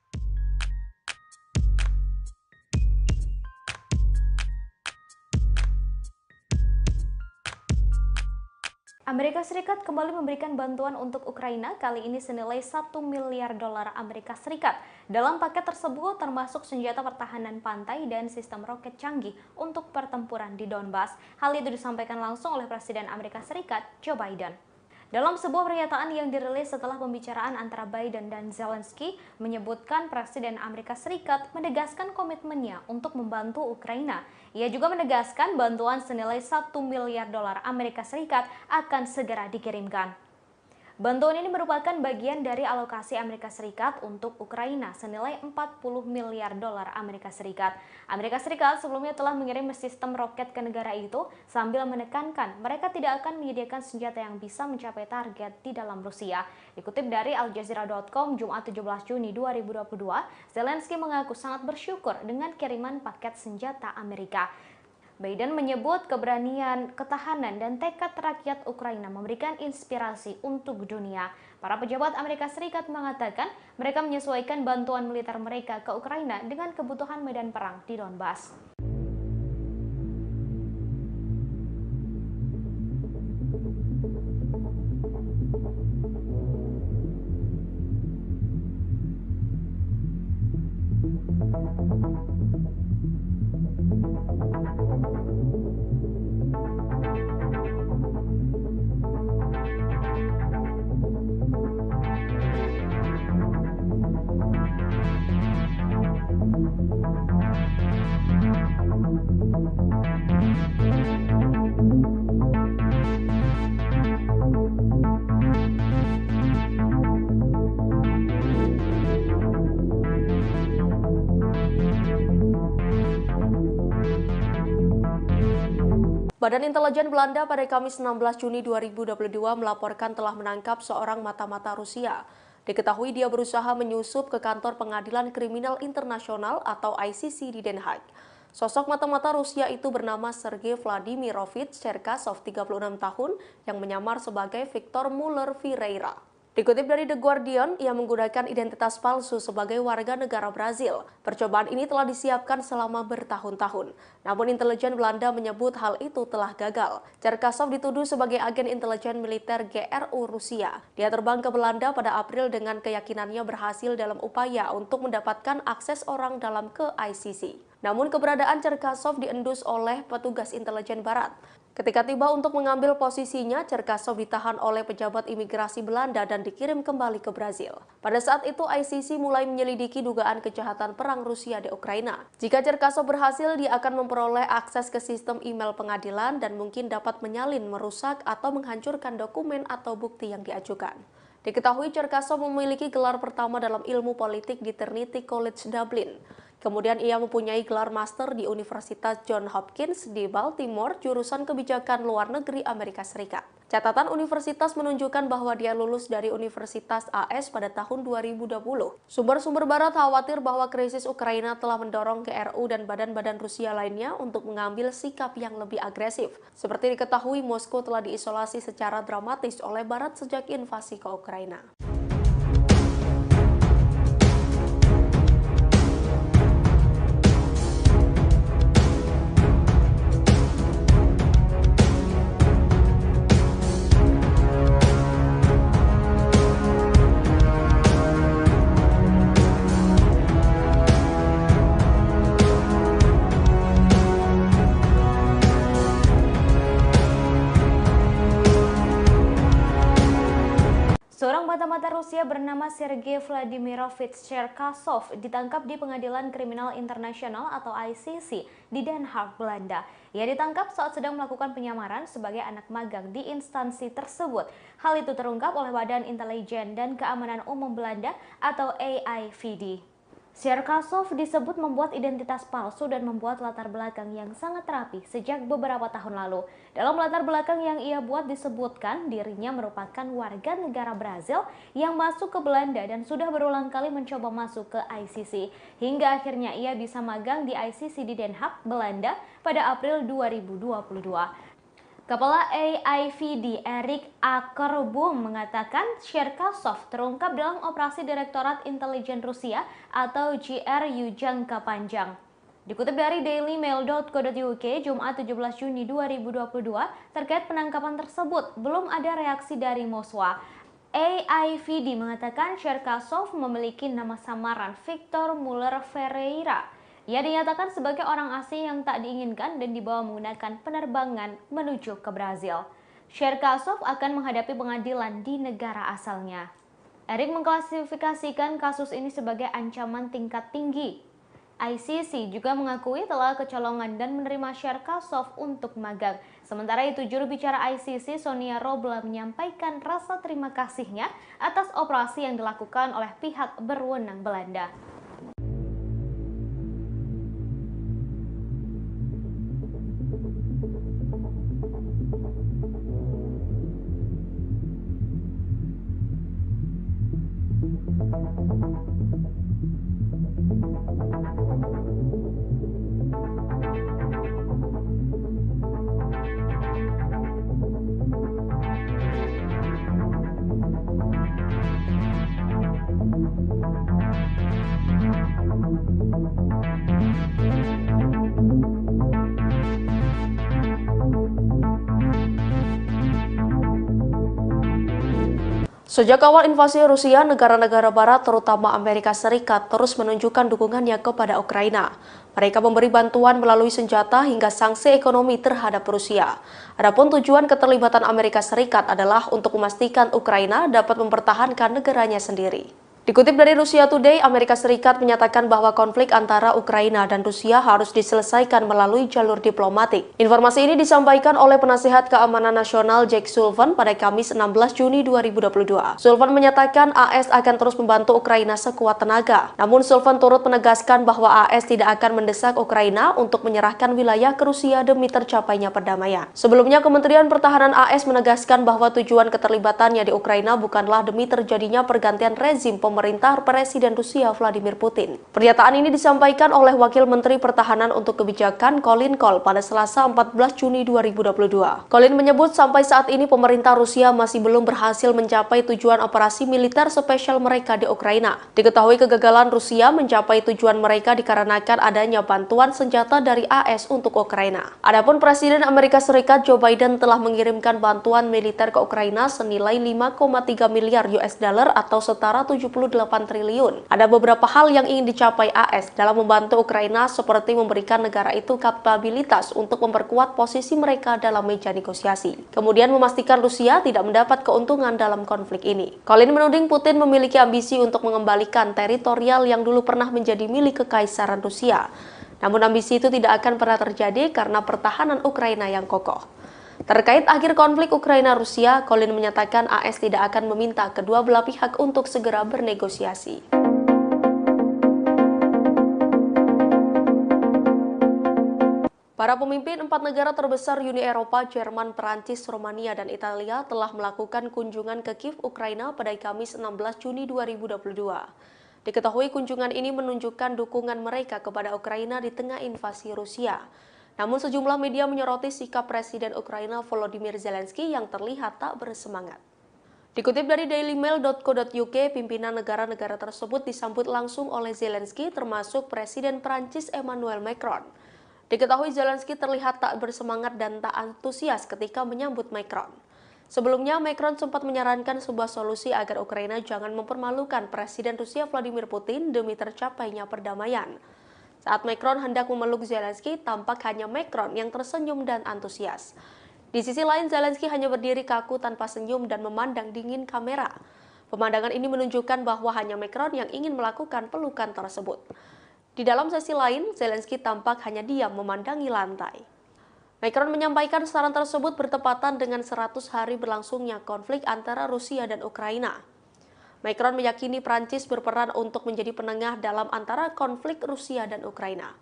Amerika Serikat kembali memberikan bantuan untuk Ukraina, kali ini senilai $1 miliar Amerika Serikat. Dalam paket tersebut termasuk senjata pertahanan pantai dan sistem roket canggih untuk pertempuran di Donbas. Hal itu disampaikan langsung oleh Presiden Amerika Serikat Joe Biden. Dalam sebuah pernyataan yang dirilis setelah pembicaraan antara Biden dan Zelensky, menyebutkan Presiden Amerika Serikat menegaskan komitmennya untuk membantu Ukraina. Ia juga menegaskan bantuan senilai 1 miliar dolar Amerika Serikat akan segera dikirimkan. Bantuan ini merupakan bagian dari alokasi Amerika Serikat untuk Ukraina senilai 40 miliar dolar Amerika Serikat. Amerika Serikat sebelumnya telah mengirim sistem roket ke negara itu sambil menekankan mereka tidak akan menyediakan senjata yang bisa mencapai target di dalam Rusia. Dikutip dari Aljazeera.com Jumat 17 Juni 2022, Zelensky mengaku sangat bersyukur dengan kiriman paket senjata Amerika. Biden menyebut keberanian, ketahanan, dan tekad rakyat Ukraina memberikan inspirasi untuk dunia. Para pejabat Amerika Serikat mengatakan mereka menyesuaikan bantuan militer mereka ke Ukraina dengan kebutuhan medan perang di Donbas. Badan Intelijen Belanda pada Kamis 16 Juni 2022 melaporkan telah menangkap seorang mata-mata Rusia. Diketahui dia berusaha menyusup ke kantor pengadilan kriminal internasional atau ICC di Den Haag. Sosok mata-mata Rusia itu bernama Sergei Vladimirovich Cherkasov, 36 tahun, yang menyamar sebagai Victor Muller Vieira. Dikutip dari The Guardian, ia menggunakan identitas palsu sebagai warga negara Brazil. Percobaan ini telah disiapkan selama bertahun-tahun. Namun intelijen Belanda menyebut hal itu telah gagal. Cherkasov dituduh sebagai agen intelijen militer GRU Rusia. Dia terbang ke Belanda pada April dengan keyakinannya berhasil dalam upaya untuk mendapatkan akses orang dalam ke ICC. Namun keberadaan Cherkasov diendus oleh petugas intelijen barat. Ketika tiba untuk mengambil posisinya, Cherkasov ditahan oleh pejabat imigrasi Belanda dan dikirim kembali ke Brazil. Pada saat itu, ICC mulai menyelidiki dugaan kejahatan perang Rusia di Ukraina. Jika Cherkasov berhasil, dia akan memperoleh akses ke sistem email pengadilan dan mungkin dapat menyalin, merusak, atau menghancurkan dokumen atau bukti yang diajukan. Diketahui Cherkasov memiliki gelar pertama dalam ilmu politik di Trinity College Dublin. Kemudian ia mempunyai gelar master di Universitas Johns Hopkins di Baltimore, jurusan kebijakan luar negeri Amerika Serikat. Catatan universitas menunjukkan bahwa dia lulus dari Universitas AS pada tahun 2020. Sumber-sumber barat khawatir bahwa krisis Ukraina telah mendorong GRU dan badan-badan Rusia lainnya untuk mengambil sikap yang lebih agresif. Seperti diketahui, Moskow telah diisolasi secara dramatis oleh barat sejak invasi ke Ukraina. Seorang mata-mata Rusia bernama Sergei Vladimirovich Cherkasov ditangkap di Pengadilan Kriminal Internasional atau ICC di Den Haag, Belanda. Ia ditangkap saat sedang melakukan penyamaran sebagai anak magang di instansi tersebut. Hal itu terungkap oleh Badan Intelijen dan Keamanan Umum Belanda atau AIVD. Cherkasov disebut membuat identitas palsu dan membuat latar belakang yang sangat rapi sejak beberapa tahun lalu. Dalam latar belakang yang ia buat disebutkan dirinya merupakan warga negara Brazil yang masuk ke Belanda dan sudah berulang kali mencoba masuk ke ICC. Hingga akhirnya ia bisa magang di ICC di Den Haag, Belanda pada April 2022. Kepala AIVD Erik Akerboom mengatakan Cherkasov terungkap dalam operasi Direktorat Intelijen Rusia atau GRU jangka panjang. Dikutip dari dailymail.co.uk Jumat 17 Juni 2022 terkait penangkapan tersebut, belum ada reaksi dari Moskwa. AIVD mengatakan Cherkasov memiliki nama samaran Victor Muller Vieira. Ia dinyatakan sebagai orang asing yang tak diinginkan dan dibawa menggunakan penerbangan menuju ke Brazil. Cherkasov akan menghadapi pengadilan di negara asalnya. Eric mengklasifikasikan kasus ini sebagai ancaman tingkat tinggi. ICC juga mengakui telah kecolongan dan menerima Cherkasov untuk magang. Sementara itu, juru bicara ICC Sonia Robla menyampaikan rasa terima kasihnya atas operasi yang dilakukan oleh pihak berwenang Belanda. Sejak awal invasi Rusia, negara-negara barat terutama Amerika Serikat terus menunjukkan dukungannya kepada Ukraina. Mereka memberi bantuan melalui senjata hingga sanksi ekonomi terhadap Rusia. Adapun tujuan keterlibatan Amerika Serikat adalah untuk memastikan Ukraina dapat mempertahankan negaranya sendiri. Dikutip dari Russia Today, Amerika Serikat menyatakan bahwa konflik antara Ukraina dan Rusia harus diselesaikan melalui jalur diplomatik. Informasi ini disampaikan oleh penasihat keamanan nasional Jake Sullivan pada Kamis 16 Juni 2022. Sullivan menyatakan AS akan terus membantu Ukraina sekuat tenaga. Namun Sullivan turut menegaskan bahwa AS tidak akan mendesak Ukraina untuk menyerahkan wilayah ke Rusia demi tercapainya perdamaian. Sebelumnya, Kementerian Pertahanan AS menegaskan bahwa tujuan keterlibatannya di Ukraina bukanlah demi terjadinya pergantian rezim pemerintah Presiden Rusia Vladimir Putin. Pernyataan ini disampaikan oleh Wakil Menteri Pertahanan untuk Kebijakan Colin Cole pada Selasa 14 Juni 2022. Colin menyebut sampai saat ini pemerintah Rusia masih belum berhasil mencapai tujuan operasi militer spesial mereka di Ukraina. Diketahui kegagalan Rusia mencapai tujuan mereka dikarenakan adanya bantuan senjata dari AS untuk Ukraina. Adapun Presiden Amerika Serikat Joe Biden telah mengirimkan bantuan militer ke Ukraina senilai 5,3 miliar US dollar atau setara 78 triliun. Ada beberapa hal yang ingin dicapai AS dalam membantu Ukraina seperti memberikan negara itu kapabilitas untuk memperkuat posisi mereka dalam meja negosiasi. Kemudian memastikan Rusia tidak mendapat keuntungan dalam konflik ini. Colin menuding Putin memiliki ambisi untuk mengembalikan teritorial yang dulu pernah menjadi milik Kekaisaran Rusia. Namun ambisi itu tidak akan pernah terjadi karena pertahanan Ukraina yang kokoh. Terkait akhir konflik Ukraina-Rusia, Colin menyatakan AS tidak akan meminta kedua belah pihak untuk segera bernegosiasi. Para pemimpin 4 negara terbesar Uni Eropa, Jerman, Perancis, Romania, dan Italia telah melakukan kunjungan ke Kiev, Ukraina pada Kamis 16 Juni 2022. Diketahui kunjungan ini menunjukkan dukungan mereka kepada Ukraina di tengah invasi Rusia. Namun sejumlah media menyoroti sikap Presiden Ukraina Volodymyr Zelensky yang terlihat tak bersemangat. Dikutip dari dailymail.co.uk, pimpinan negara-negara tersebut disambut langsung oleh Zelensky termasuk Presiden Prancis Emmanuel Macron. Diketahui Zelensky terlihat tak bersemangat dan tak antusias ketika menyambut Macron. Sebelumnya, Macron sempat menyarankan sebuah solusi agar Ukraina jangan mempermalukan Presiden Rusia Vladimir Putin demi tercapainya perdamaian. Saat Macron hendak memeluk Zelensky, tampak hanya Macron yang tersenyum dan antusias. Di sisi lain, Zelensky hanya berdiri kaku tanpa senyum dan memandang dingin kamera. Pemandangan ini menunjukkan bahwa hanya Macron yang ingin melakukan pelukan tersebut. Di dalam sesi lain, Zelensky tampak hanya diam memandangi lantai. Macron menyampaikan saran tersebut bertepatan dengan 100 hari berlangsungnya konflik antara Rusia dan Ukraina. Macron meyakini Prancis berperan untuk menjadi penengah dalam antara konflik Rusia dan Ukraina.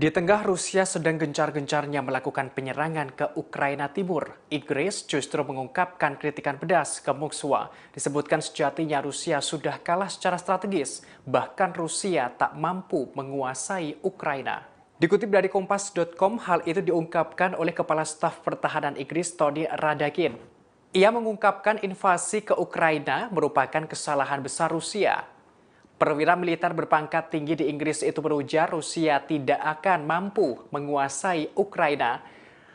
Di tengah Rusia sedang gencar-gencarnya melakukan penyerangan ke Ukraina Timur, Inggris justru mengungkapkan kritikan pedas ke Moskwa. Disebutkan sejatinya Rusia sudah kalah secara strategis, bahkan Rusia tak mampu menguasai Ukraina. Dikutip dari Kompas.com, hal itu diungkapkan oleh Kepala Staf Pertahanan Inggris Tony Radakin. Ia mengungkapkan invasi ke Ukraina merupakan kesalahan besar Rusia. Perwira militer berpangkat tinggi di Inggris itu berujar Rusia tidak akan mampu menguasai Ukraina.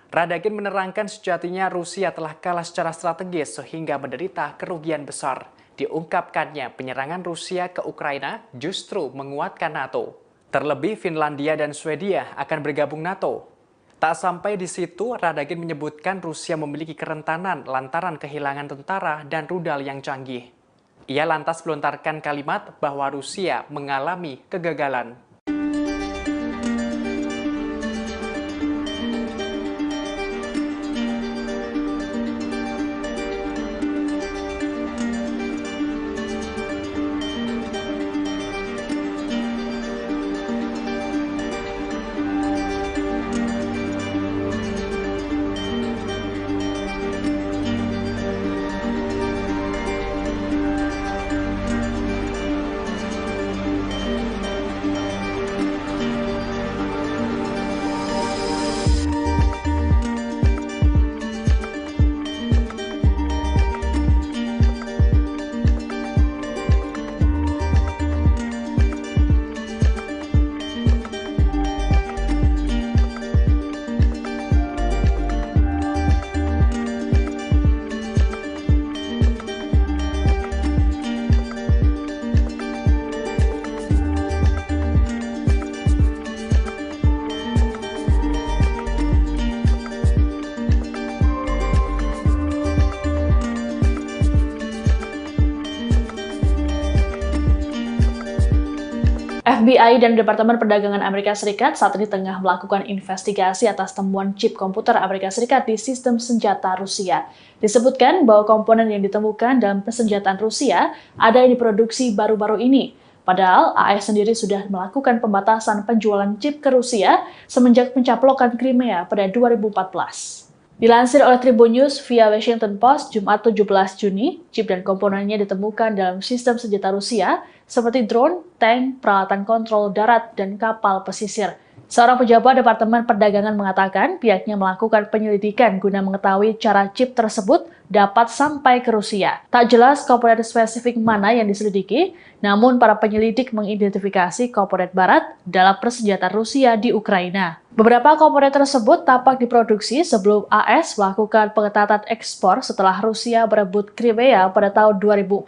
Radakin menerangkan sejatinya Rusia telah kalah secara strategis sehingga menderita kerugian besar. Diungkapkannya penyerangan Rusia ke Ukraina justru menguatkan NATO. Terlebih Finlandia dan Swedia akan bergabung NATO. Tak sampai di situ, Radakin menyebutkan Rusia memiliki kerentanan lantaran kehilangan tentara dan rudal yang canggih. Ia lantas melontarkan kalimat bahwa Rusia mengalami kegagalan. FBI dan Departemen Perdagangan Amerika Serikat saat ini tengah melakukan investigasi atas temuan chip komputer Amerika Serikat di sistem senjata Rusia. Disebutkan bahwa komponen yang ditemukan dalam persenjataan Rusia ada yang diproduksi baru-baru ini. Padahal AS sendiri sudah melakukan pembatasan penjualan chip ke Rusia semenjak pencaplokan Crimea pada 2014. Dilansir oleh Tribun News via Washington Post, Jumat 17 Juni, chip dan komponennya ditemukan dalam sistem senjata Rusia seperti drone, tank, peralatan kontrol darat, dan kapal pesisir. Seorang pejabat Departemen Perdagangan mengatakan pihaknya melakukan penyelidikan guna mengetahui cara chip tersebut dapat sampai ke Rusia. Tak jelas komponen spesifik mana yang diselidiki, namun para penyelidik mengidentifikasi komponen barat dalam persenjataan Rusia di Ukraina. Beberapa komponen tersebut tampak diproduksi sebelum AS melakukan pengetatan ekspor setelah Rusia berebut Crimea pada tahun 2014.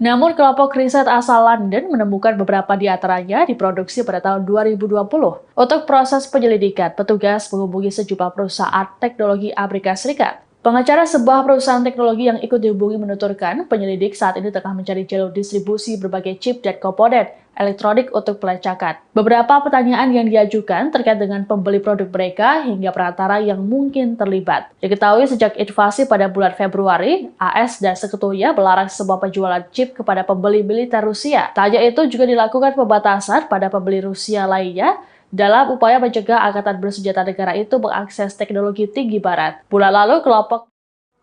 Namun kelompok riset asal London menemukan beberapa di antaranya diproduksi pada tahun 2020. Untuk proses penyelidikan, petugas menghubungi sejumlah perusahaan teknologi Amerika Serikat. Pengacara sebuah perusahaan teknologi yang ikut dihubungi menuturkan penyelidik saat ini tengah mencari jalur distribusi berbagai chip dan komponen elektronik untuk pelacakan. Beberapa pertanyaan yang diajukan terkait dengan pembeli produk mereka hingga perantara yang mungkin terlibat. Diketahui sejak invasi pada bulan Februari, AS dan sekutunya melarang semua penjualan chip kepada pembeli militer Rusia. Tak hanya itu juga dilakukan pembatasan pada pembeli Rusia lainnya dalam upaya mencegah angkatan bersenjata negara itu mengakses teknologi tinggi barat. Bulan lalu,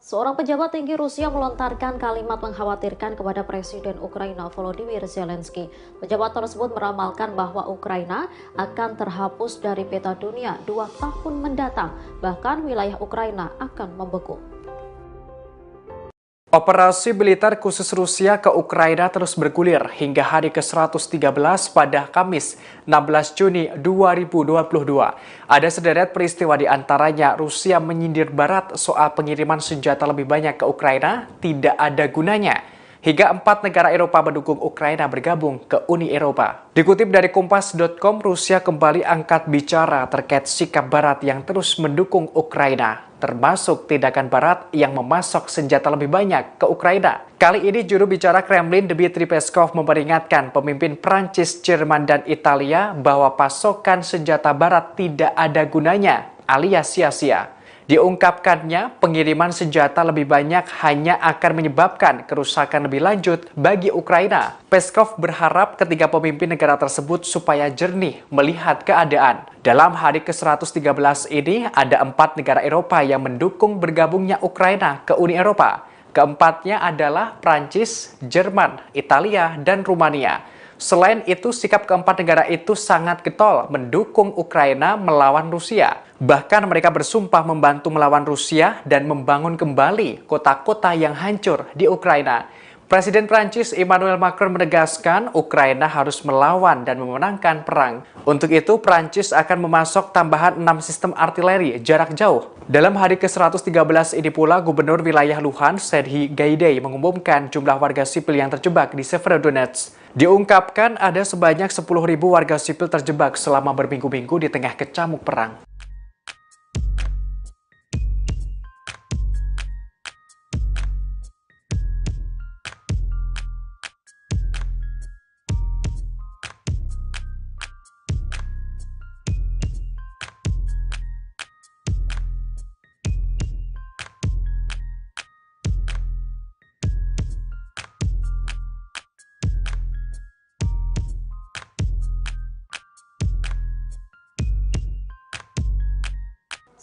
Seorang pejabat tinggi Rusia melontarkan kalimat mengkhawatirkan kepada Presiden Ukraina Volodymyr Zelensky. Pejabat tersebut meramalkan bahwa Ukraina akan terhapus dari peta dunia 2 tahun mendatang, bahkan wilayah Ukraina akan membeku. Operasi militer khusus Rusia ke Ukraina terus bergulir hingga hari ke-113 pada Kamis 16 Juni 2022. Ada sederet peristiwa di antaranya Rusia menyindir Barat soal pengiriman senjata lebih banyak ke Ukraina tidak ada gunanya. Hingga 4 negara Eropa mendukung Ukraina bergabung ke Uni Eropa. Dikutip dari Kompas.com, Rusia kembali angkat bicara terkait sikap Barat yang terus mendukung Ukraina, termasuk tindakan Barat yang memasok senjata lebih banyak ke Ukraina. Kali ini juru bicara Kremlin Dmitry Peskov memperingatkan pemimpin Prancis, Jerman, dan Italia bahwa pasokan senjata Barat tidak ada gunanya, alias sia-sia. Diungkapkannya, pengiriman senjata lebih banyak hanya akan menyebabkan kerusakan lebih lanjut bagi Ukraina. Peskov berharap ketiga pemimpin negara tersebut supaya jernih melihat keadaan. Dalam hari ke-113 ini, ada 4 negara Eropa yang mendukung bergabungnya Ukraina ke Uni Eropa. Keempatnya adalah Prancis, Jerman, Italia, dan Rumania. Selain itu, sikap keempat negara itu sangat getol mendukung Ukraina melawan Rusia. Bahkan mereka bersumpah membantu melawan Rusia dan membangun kembali kota-kota yang hancur di Ukraina. Presiden Prancis Emmanuel Macron menegaskan Ukraina harus melawan dan memenangkan perang. Untuk itu, Prancis akan memasok tambahan 6 sistem artileri jarak jauh. Dalam hari ke-113 ini pula, Gubernur wilayah Luhansk, Serhiy Gaidai, mengumumkan jumlah warga sipil yang terjebak di Severodonetsk. Diungkapkan ada sebanyak 10.000 warga sipil terjebak selama berminggu-minggu di tengah kecamuk perang.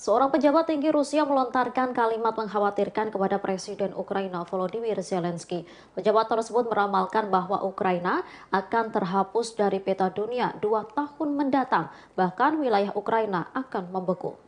Seorang pejabat tinggi Rusia melontarkan kalimat mengkhawatirkan kepada Presiden Ukraina Volodymyr Zelensky. Pejabat tersebut meramalkan bahwa Ukraina akan terhapus dari peta dunia 2 tahun mendatang, bahkan wilayah Ukraina akan membeku.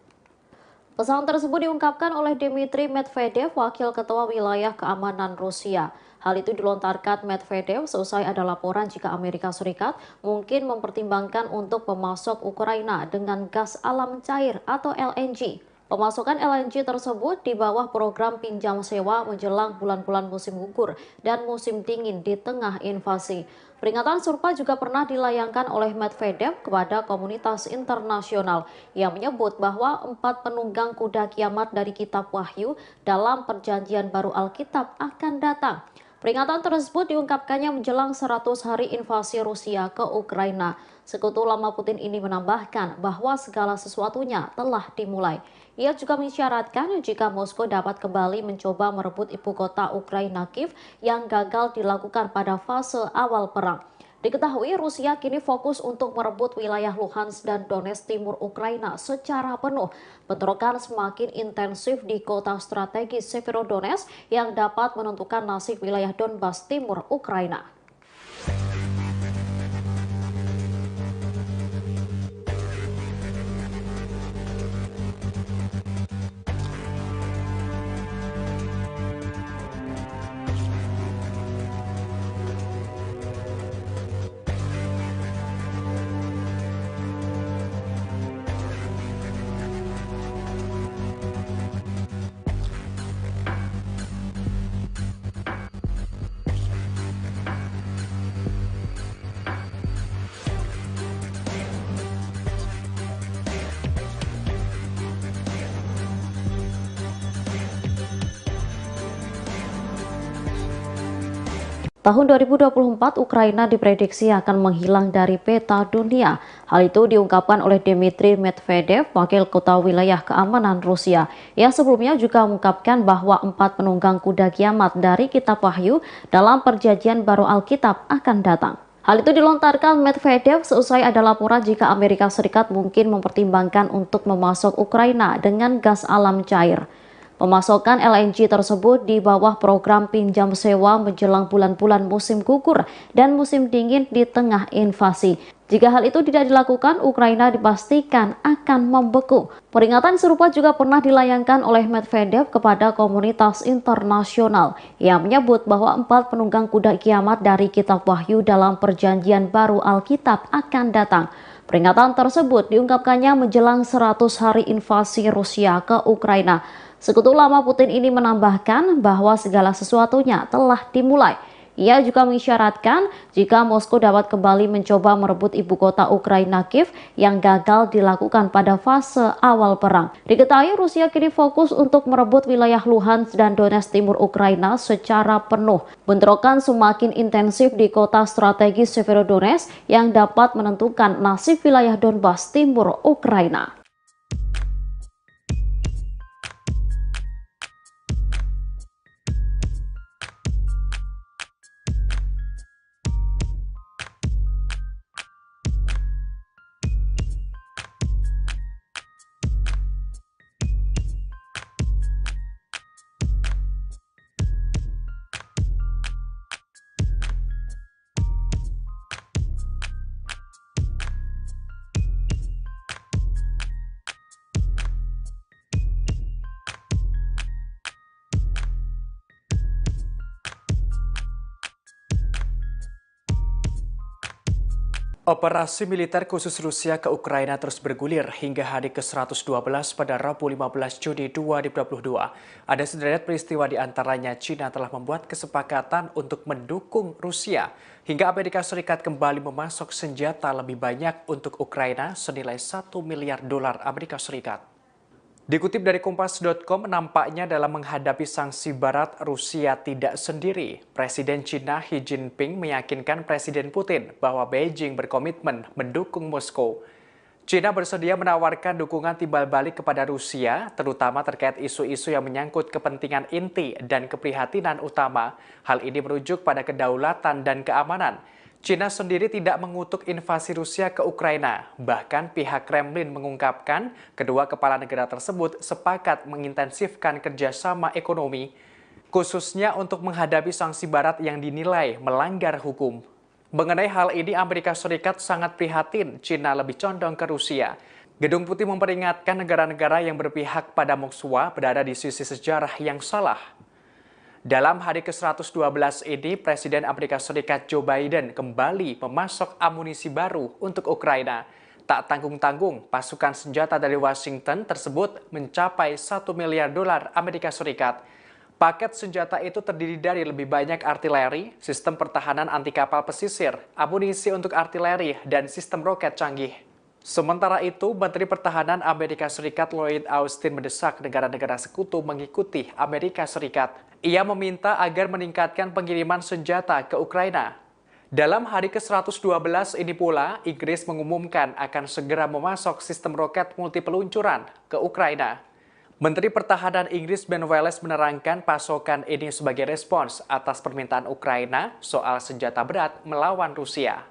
Pesan tersebut diungkapkan oleh Dmitry Medvedev, Wakil Ketua Wilayah Keamanan Rusia. Hal itu dilontarkan Medvedev seusai ada laporan jika Amerika Serikat mungkin mempertimbangkan untuk memasok Ukraina dengan gas alam cair atau LNG. Pemasokan LNG tersebut di bawah program pinjam sewa menjelang bulan-bulan musim gugur dan musim dingin di tengah invasi. Peringatan serupa juga pernah dilayangkan oleh Medvedev kepada komunitas internasional yang menyebut bahwa 4 penunggang kuda kiamat dari Kitab Wahyu dalam perjanjian baru Alkitab akan datang. Peringatan tersebut diungkapkannya menjelang 100 hari invasi Rusia ke Ukraina. Sekutu lama Putin ini menambahkan bahwa segala sesuatunya telah dimulai. Ia juga mensyaratkan jika Moskow dapat kembali mencoba merebut ibu kota Ukraina Kiev yang gagal dilakukan pada fase awal perang. Diketahui Rusia kini fokus untuk merebut wilayah Luhansk dan Donetsk timur Ukraina secara penuh. Bentrokan semakin intensif di kota strategis Severodonetsk yang dapat menentukan nasib wilayah Donbas timur Ukraina. Tahun 2024, Ukraina diprediksi akan menghilang dari peta dunia. Hal itu diungkapkan oleh Dmitry Medvedev, Wakil Ketua Wilayah Keamanan Rusia. Ia sebelumnya juga mengungkapkan bahwa 4 penunggang kuda kiamat dari Kitab Wahyu dalam perjanjian baru Alkitab akan datang. Hal itu dilontarkan Medvedev seusai ada laporan jika Amerika Serikat mungkin mempertimbangkan untuk memasok Ukraina dengan gas alam cair. Pemasokan LNG tersebut di bawah program pinjam sewa menjelang bulan-bulan musim gugur dan musim dingin di tengah invasi. Jika hal itu tidak dilakukan, Ukraina dipastikan akan membeku. Peringatan serupa juga pernah dilayangkan oleh Medvedev kepada komunitas internasional yang menyebut bahwa 4 penunggang kuda kiamat dari Kitab Wahyu dalam perjanjian baru Alkitab akan datang. Peringatan tersebut diungkapkannya menjelang 100 hari invasi Rusia ke Ukraina. Sekutu lama Putin ini menambahkan bahwa segala sesuatunya telah dimulai. Ia juga mengisyaratkan jika Moskow dapat kembali mencoba merebut ibu kota Ukraina Kiev yang gagal dilakukan pada fase awal perang. Diketahui Rusia kini fokus untuk merebut wilayah Luhansk dan Donetsk timur Ukraina secara penuh. Bentrokan semakin intensif di kota strategis Severodonetsk yang dapat menentukan nasib wilayah Donbas timur Ukraina. Operasi militer khusus Rusia ke Ukraina terus bergulir hingga hari ke-112 pada Rabu 15 Juni 2022. Ada sederet peristiwa di antaranya China telah membuat kesepakatan untuk mendukung Rusia hingga Amerika Serikat kembali memasok senjata lebih banyak untuk Ukraina senilai $1 miliar Amerika Serikat. Dikutip dari Kompas.com, nampaknya dalam menghadapi sanksi Barat, Rusia tidak sendiri. Presiden China Xi Jinping meyakinkan Presiden Putin bahwa Beijing berkomitmen mendukung Moskow. China bersedia menawarkan dukungan timbal balik kepada Rusia, terutama terkait isu-isu yang menyangkut kepentingan inti dan keprihatinan utama. Hal ini merujuk pada kedaulatan dan keamanan. China sendiri tidak mengutuk invasi Rusia ke Ukraina. Bahkan pihak Kremlin mengungkapkan kedua kepala negara tersebut sepakat mengintensifkan kerjasama ekonomi, khususnya untuk menghadapi sanksi Barat yang dinilai melanggar hukum. Mengenai hal ini, Amerika Serikat sangat prihatin China lebih condong ke Rusia. Gedung Putih memperingatkan negara-negara yang berpihak pada Moskwa berada di sisi sejarah yang salah. Dalam hari ke-112 ini, Presiden Amerika Serikat Joe Biden kembali memasok amunisi baru untuk Ukraina. Tak tanggung-tanggung, pasukan senjata dari Washington tersebut mencapai $1 miliar Amerika Serikat. Paket senjata itu terdiri dari lebih banyak artileri, sistem pertahanan anti kapal pesisir, amunisi untuk artileri, dan sistem roket canggih. Sementara itu, Menteri Pertahanan Amerika Serikat Lloyd Austin mendesak negara-negara sekutu mengikuti Amerika Serikat. Ia meminta agar meningkatkan pengiriman senjata ke Ukraina. Dalam hari ke-112 ini pula, Inggris mengumumkan akan segera memasok sistem roket multipeluncuran ke Ukraina. Menteri Pertahanan Inggris Ben Wallace menerangkan pasokan ini sebagai respons atas permintaan Ukraina soal senjata berat melawan Rusia.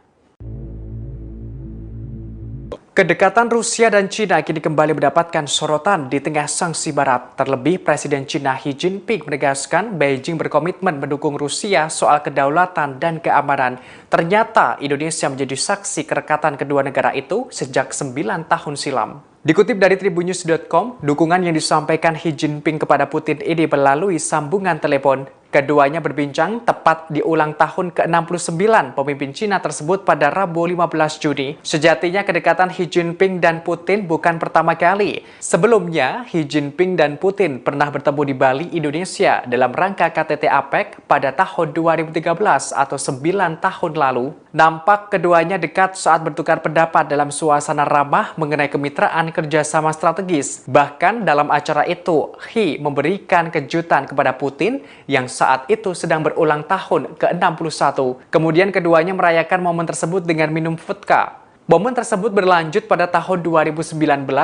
Kedekatan Rusia dan China kini kembali mendapatkan sorotan di tengah sanksi Barat. Terlebih, Presiden China Xi Jinping menegaskan Beijing berkomitmen mendukung Rusia soal kedaulatan dan keamanan. Ternyata Indonesia menjadi saksi kerekatan kedua negara itu sejak 9 tahun silam. Dikutip dari Tribunnews.com, dukungan yang disampaikan Xi Jinping kepada Putin ini melalui sambungan telepon. Keduanya berbincang tepat di ulang tahun ke-69 pemimpin Cina tersebut pada Rabu 15 Juni. Sejatinya kedekatan Xi Jinping dan Putin bukan pertama kali. Sebelumnya, Xi Jinping dan Putin pernah bertemu di Bali, Indonesia dalam rangka KTT APEC pada tahun 2013 atau 9 tahun lalu. Nampak keduanya dekat saat bertukar pendapat dalam suasana ramah mengenai kemitraan kerjasama strategis. Bahkan dalam acara itu, Xi memberikan kejutan kepada Putin yang saat itu sedang berulang tahun ke-61. Kemudian keduanya merayakan momen tersebut dengan minum vodka. Momen tersebut berlanjut pada tahun 2019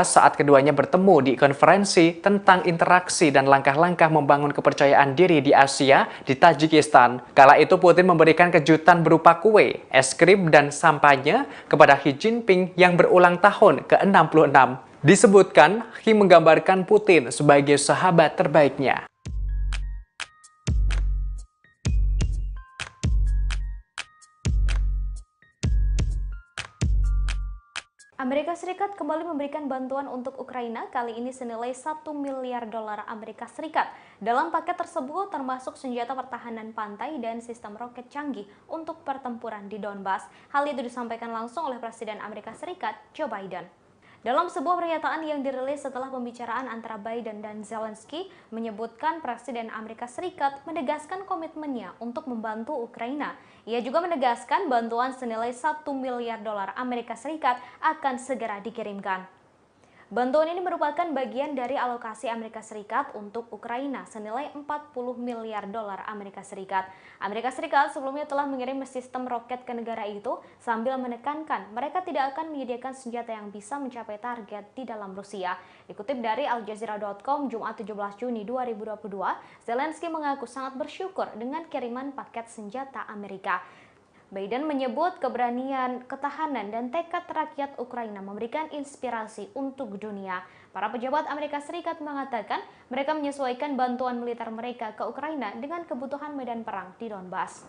saat keduanya bertemu di konferensi tentang interaksi dan langkah-langkah membangun kepercayaan diri di Asia di Tajikistan. Kala itu Putin memberikan kejutan berupa kue, es krim, dan sampanye kepada Xi Jinping yang berulang tahun ke-66. Disebutkan, Xi menggambarkan Putin sebagai sahabat terbaiknya. Amerika Serikat kembali memberikan bantuan untuk Ukraina, kali ini senilai $1 miliar Amerika Serikat. Dalam paket tersebut termasuk senjata pertahanan pantai dan sistem roket canggih untuk pertempuran di Donbas. Hal itu disampaikan langsung oleh Presiden Amerika Serikat Joe Biden. Dalam sebuah pernyataan yang dirilis setelah pembicaraan antara Biden dan Zelensky, menyebutkan Presiden Amerika Serikat menegaskan komitmennya untuk membantu Ukraina. Ia juga menegaskan bantuan senilai $1 miliar Amerika Serikat akan segera dikirimkan. Bantuan ini merupakan bagian dari alokasi Amerika Serikat untuk Ukraina senilai $40 miliar Amerika Serikat. Amerika Serikat sebelumnya telah mengirim sistem roket ke negara itu sambil menekankan mereka tidak akan menyediakan senjata yang bisa mencapai target di dalam Rusia. Dikutip dari Aljazeera.com Jumat 17 Juni 2022, Zelensky mengaku sangat bersyukur dengan kiriman paket senjata Amerika. Biden menyebut keberanian, ketahanan, dan tekad rakyat Ukraina memberikan inspirasi untuk dunia. Para pejabat Amerika Serikat mengatakan mereka menyesuaikan bantuan militer mereka ke Ukraina dengan kebutuhan medan perang di Donbas.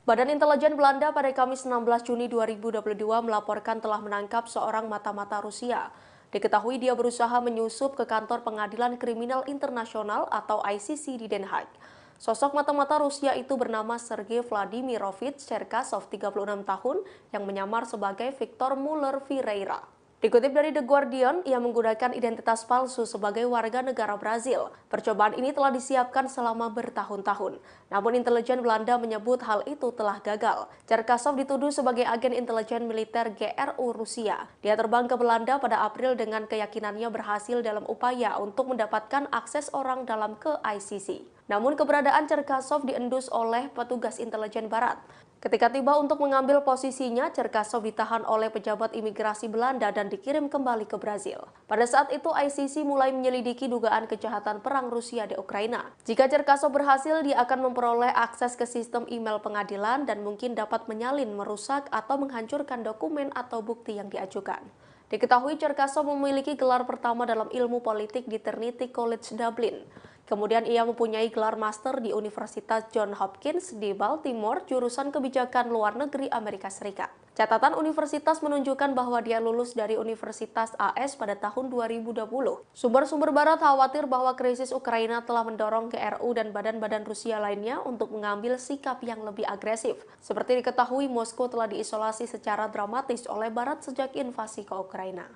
Badan Intelijen Belanda pada Kamis 16 Juni 2022 melaporkan telah menangkap seorang mata-mata Rusia. Diketahui dia berusaha menyusup ke kantor pengadilan kriminal internasional atau ICC di Den Haag. Sosok mata-mata Rusia itu bernama Sergei Vladimirovich Cherkasov, 36 tahun, yang menyamar sebagai Victor Muller Vieira. Dikutip dari The Guardian, ia menggunakan identitas palsu sebagai warga negara Brazil. Percobaan ini telah disiapkan selama bertahun-tahun. Namun intelijen Belanda menyebut hal itu telah gagal. Cherkasov dituduh sebagai agen intelijen militer GRU Rusia. Dia terbang ke Belanda pada April dengan keyakinannya berhasil dalam upaya untuk mendapatkan akses orang dalam ke ICC. Namun keberadaan Cherkasov diendus oleh petugas intelijen barat. Ketika tiba untuk mengambil posisinya, Cherkasov ditahan oleh pejabat imigrasi Belanda dan dikirim kembali ke Brazil. Pada saat itu, ICC mulai menyelidiki dugaan kejahatan perang Rusia di Ukraina. Jika Cherkasov berhasil, dia akan memperoleh akses ke sistem email pengadilan dan mungkin dapat menyalin, merusak, atau menghancurkan dokumen atau bukti yang diajukan. Diketahui Cherkasov memiliki gelar pertama dalam ilmu politik di Trinity College Dublin. Kemudian ia mempunyai gelar master di Universitas Johns Hopkins di Baltimore, jurusan kebijakan luar negeri Amerika Serikat. Catatan universitas menunjukkan bahwa dia lulus dari Universitas AS pada tahun 2020. Sumber-sumber barat khawatir bahwa krisis Ukraina telah mendorong GRU dan badan-badan Rusia lainnya untuk mengambil sikap yang lebih agresif. Seperti diketahui, Moskow telah diisolasi secara dramatis oleh barat sejak invasi ke Ukraina.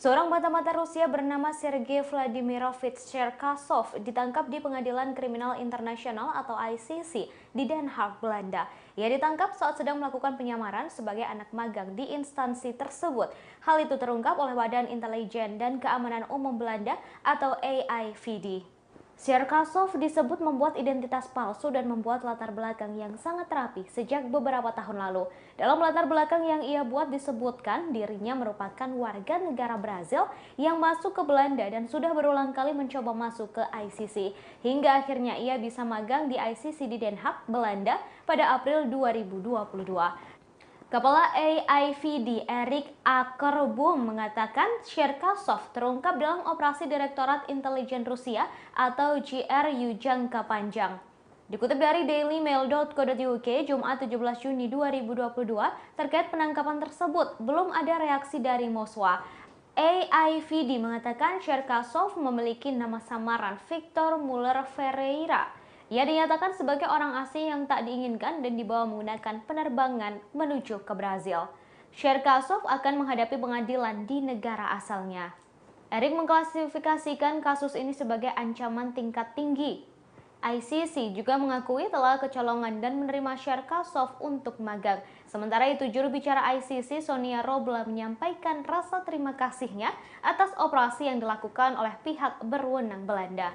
Seorang mata-mata Rusia bernama Sergei Vladimirovich Cherkasov ditangkap di Pengadilan Kriminal Internasional atau ICC di Den Haag, Belanda. Ia ditangkap saat sedang melakukan penyamaran sebagai anak magang di instansi tersebut. Hal itu terungkap oleh Badan Intelijen dan Keamanan Umum Belanda atau AIVD. Cherkasov disebut membuat identitas palsu dan membuat latar belakang yang sangat rapi sejak beberapa tahun lalu. Dalam latar belakang yang ia buat disebutkan dirinya merupakan warga negara Brazil yang masuk ke Belanda dan sudah berulang kali mencoba masuk ke ICC. Hingga akhirnya ia bisa magang di ICC di Den Haag, Belanda pada April 2022. Kepala AIVD Erik Akerboom mengatakan Cherkasov terungkap dalam operasi Direktorat Intelijen Rusia atau GRU jangka panjang. Dikutip dari dailymail.co.uk Jumat 17 Juni 2022 terkait penangkapan tersebut, belum ada reaksi dari Moskwa. AIVD mengatakan Cherkasov memiliki nama samaran Victor Muller Vieira. Ia dinyatakan sebagai orang asing yang tak diinginkan dan dibawa menggunakan penerbangan menuju ke Brazil. Cherkasov akan menghadapi pengadilan di negara asalnya. Erik mengklasifikasikan kasus ini sebagai ancaman tingkat tinggi. ICC juga mengakui telah kecolongan dan menerima Cherkasov untuk magang. Sementara itu, juru bicara ICC Sonia Robla menyampaikan rasa terima kasihnya atas operasi yang dilakukan oleh pihak berwenang Belanda.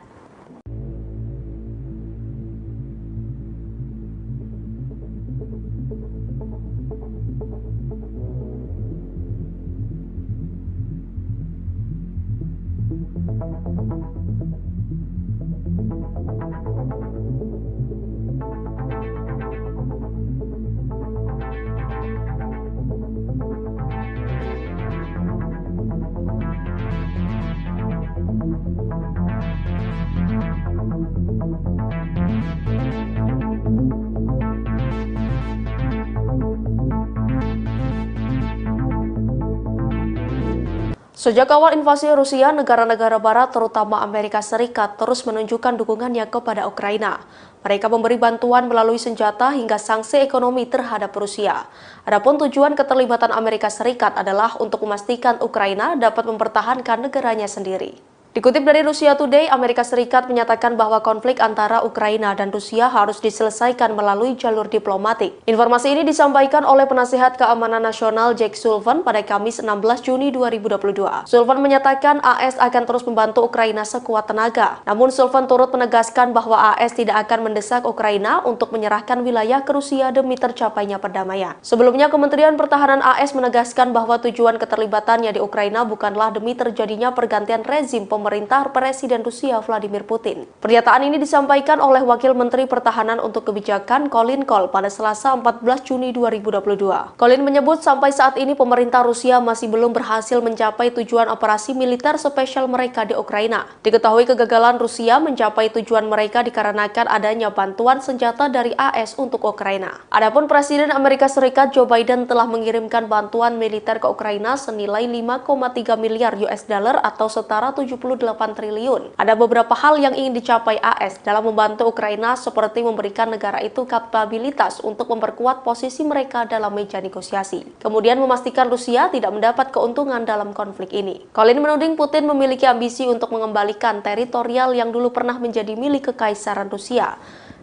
Sejak awal invasi Rusia, negara-negara barat terutama Amerika Serikat terus menunjukkan dukungannya kepada Ukraina. Mereka memberi bantuan melalui senjata hingga sanksi ekonomi terhadap Rusia. Adapun tujuan keterlibatan Amerika Serikat adalah untuk memastikan Ukraina dapat mempertahankan negaranya sendiri. Dikutip dari Rusia Today, Amerika Serikat menyatakan bahwa konflik antara Ukraina dan Rusia harus diselesaikan melalui jalur diplomatik. Informasi ini disampaikan oleh penasihat keamanan nasional Jake Sullivan pada Kamis 16 Juni 2022. Sullivan menyatakan AS akan terus membantu Ukraina sekuat tenaga. Namun Sullivan turut menegaskan bahwa AS tidak akan mendesak Ukraina untuk menyerahkan wilayah ke Rusia demi tercapainya perdamaian. Sebelumnya, Kementerian Pertahanan AS menegaskan bahwa tujuan keterlibatannya di Ukraina bukanlah demi terjadinya pergantian rezim pemerintah Presiden Rusia Vladimir Putin. Pernyataan ini disampaikan oleh Wakil Menteri Pertahanan untuk Kebijakan Colin Cole pada Selasa 14 Juni 2022. Colin menyebut sampai saat ini pemerintah Rusia masih belum berhasil mencapai tujuan operasi militer spesial mereka di Ukraina. Diketahui kegagalan Rusia mencapai tujuan mereka dikarenakan adanya bantuan senjata dari AS untuk Ukraina. Adapun Presiden Amerika Serikat Joe Biden telah mengirimkan bantuan militer ke Ukraina senilai 5,3 miliar US dollar atau setara 78 triliun. Ada beberapa hal yang ingin dicapai AS dalam membantu Ukraina seperti memberikan negara itu kapabilitas untuk memperkuat posisi mereka dalam meja negosiasi. Kemudian memastikan Rusia tidak mendapat keuntungan dalam konflik ini. Colin menuding Putin memiliki ambisi untuk mengembalikan teritorial yang dulu pernah menjadi milik Kekaisaran Rusia.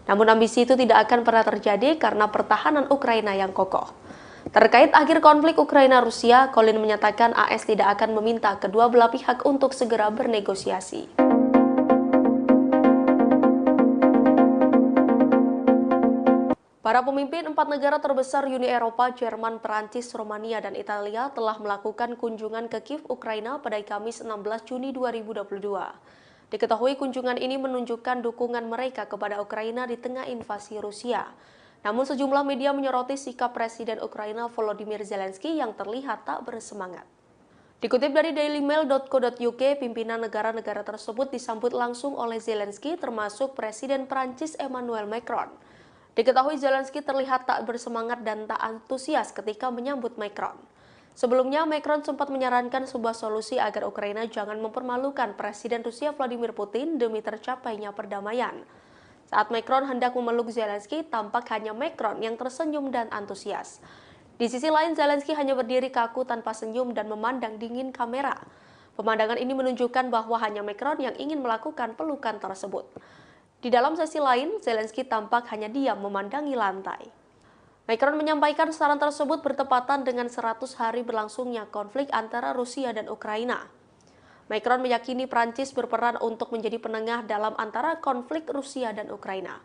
Namun ambisi itu tidak akan pernah terjadi karena pertahanan Ukraina yang kokoh. Terkait akhir konflik Ukraina-Rusia, Colin menyatakan AS tidak akan meminta kedua belah pihak untuk segera bernegosiasi. Para pemimpin 4 negara terbesar Uni Eropa, Jerman, Perancis, Romania, dan Italia telah melakukan kunjungan ke Kiev, Ukraina pada Kamis 16 Juni 2022. Diketahui kunjungan ini menunjukkan dukungan mereka kepada Ukraina di tengah invasi Rusia. Namun sejumlah media menyoroti sikap Presiden Ukraina Volodymyr Zelensky yang terlihat tak bersemangat. Dikutip dari dailymail.co.uk, pimpinan negara-negara tersebut disambut langsung oleh Zelensky termasuk Presiden Prancis Emmanuel Macron. Diketahui Zelensky terlihat tak bersemangat dan tak antusias ketika menyambut Macron. Sebelumnya, Macron sempat menyarankan sebuah solusi agar Ukraina jangan mempermalukan Presiden Rusia Vladimir Putin demi tercapainya perdamaian. Saat Macron hendak memeluk Zelensky, tampak hanya Macron yang tersenyum dan antusias. Di sisi lain, Zelensky hanya berdiri kaku tanpa senyum dan memandang dingin kamera. Pemandangan ini menunjukkan bahwa hanya Macron yang ingin melakukan pelukan tersebut. Di dalam sesi lain, Zelensky tampak hanya diam memandangi lantai. Macron menyampaikan saran tersebut bertepatan dengan 100 hari berlangsungnya konflik antara Rusia dan Ukraina. Macron meyakini Prancis berperan untuk menjadi penengah dalam antara konflik Rusia dan Ukraina.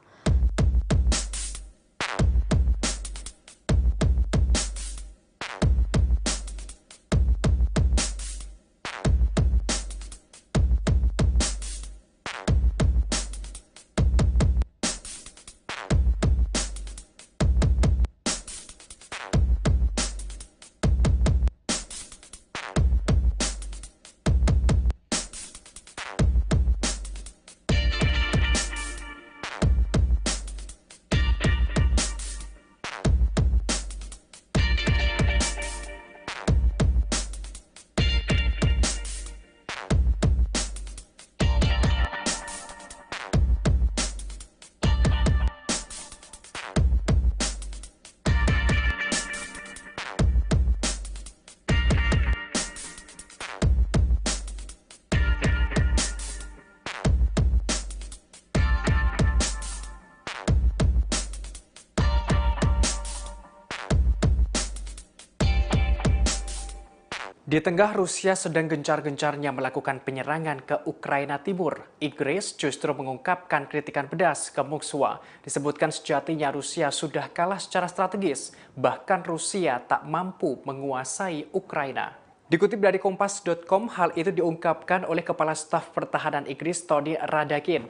Di tengah Rusia sedang gencar-gencarnya melakukan penyerangan ke Ukraina Timur, Inggris justru mengungkapkan kritikan pedas ke Moskwa. Disebutkan sejatinya Rusia sudah kalah secara strategis, bahkan Rusia tak mampu menguasai Ukraina. Dikutip dari Kompas.com, hal itu diungkapkan oleh Kepala Staf Pertahanan Inggris Tony Radakin.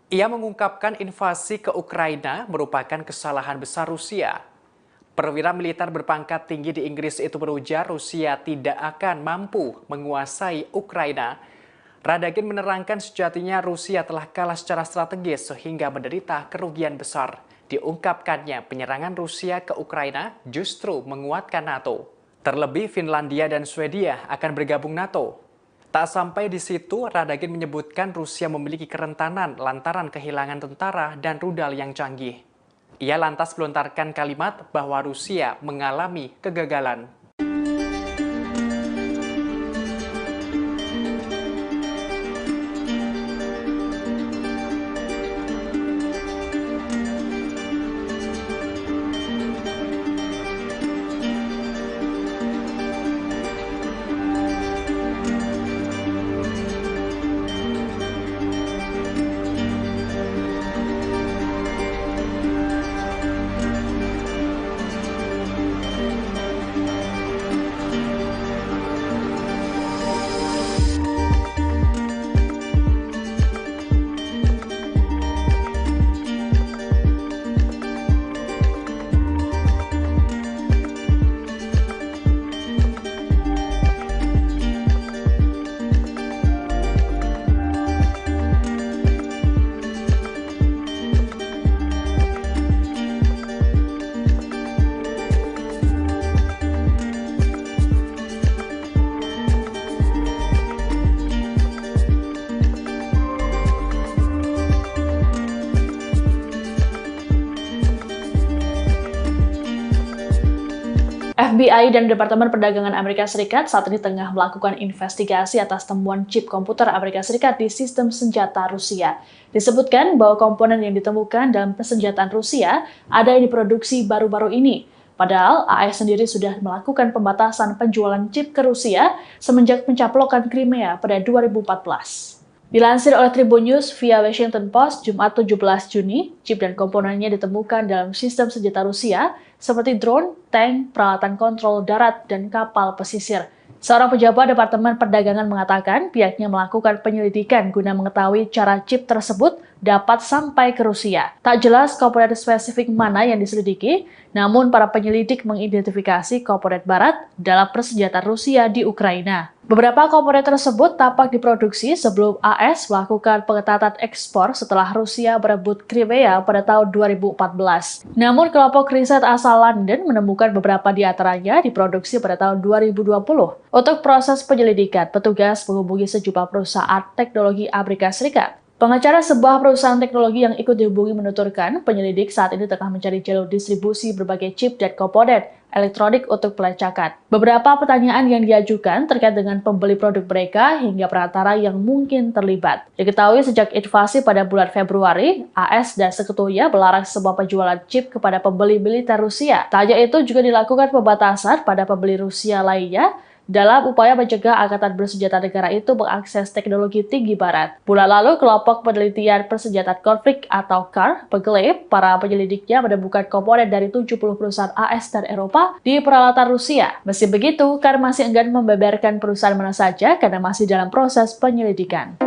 Ia mengungkapkan invasi ke Ukraina merupakan kesalahan besar Rusia. Perwira militer berpangkat tinggi di Inggris itu berujar Rusia tidak akan mampu menguasai Ukraina. Radakin menerangkan sejatinya Rusia telah kalah secara strategis sehingga menderita kerugian besar. Diungkapkannya penyerangan Rusia ke Ukraina justru menguatkan NATO. Terlebih Finlandia dan Swedia akan bergabung NATO. Tak sampai di situ, Radagin menyebutkan Rusia memiliki kerentanan lantaran kehilangan tentara dan rudal yang canggih. Ia lantas melontarkan kalimat bahwa Rusia mengalami kegagalan. FBI dan Departemen Perdagangan Amerika Serikat saat ini tengah melakukan investigasi atas temuan chip komputer Amerika Serikat di sistem senjata Rusia. Disebutkan bahwa komponen yang ditemukan dalam persenjataan Rusia ada yang diproduksi baru-baru ini. Padahal AS sendiri sudah melakukan pembatasan penjualan chip ke Rusia semenjak pencaplokan Crimea pada 2014. Dilansir oleh Tribun News via Washington Post, Jumat 17 Juni, chip dan komponennya ditemukan dalam sistem senjata Rusia seperti drone, tank, peralatan kontrol darat, dan kapal pesisir. Seorang pejabat Departemen Perdagangan mengatakan pihaknya melakukan penyelidikan guna mengetahui cara chip tersebut dapat sampai ke Rusia. Tak jelas komponen spesifik mana yang diselidiki, namun para penyelidik mengidentifikasi komponen barat dalam persenjataan Rusia di Ukraina. Beberapa komponen tersebut tampak diproduksi sebelum AS melakukan pengetatan ekspor setelah Rusia berebut Crimea pada tahun 2014. Namun kelompok riset asal London menemukan beberapa di antaranya diproduksi pada tahun 2020. Untuk proses penyelidikan, petugas menghubungi sejumlah perusahaan teknologi Amerika Serikat. Pengacara sebuah perusahaan teknologi yang ikut dihubungi menuturkan penyelidik saat ini tengah mencari jalur distribusi berbagai chip dan komponen elektronik untuk pelacakan. Beberapa pertanyaan yang diajukan terkait dengan pembeli produk mereka hingga perantara yang mungkin terlibat. Diketahui sejak invasi pada bulan Februari, AS dan sekutunya melarang semua penjualan chip kepada pembeli militer Rusia. Tak hanya itu juga dilakukan pembatasan pada pembeli Rusia lainnya dalam upaya mencegah angkatan bersenjata negara itu mengakses teknologi tinggi barat. Bulan lalu, kelompok penelitian persenjataan konflik atau CAR mengklaim para penyelidiknya menemukan komponen dari 70 perusahaan AS dan Eropa di peralatan Rusia. Meski begitu, CAR masih enggan membeberkan perusahaan mana saja karena masih dalam proses penyelidikan.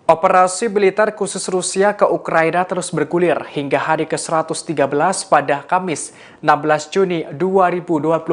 Operasi militer khusus Rusia ke Ukraina terus bergulir hingga hari ke-113 pada Kamis 16 Juni 2022.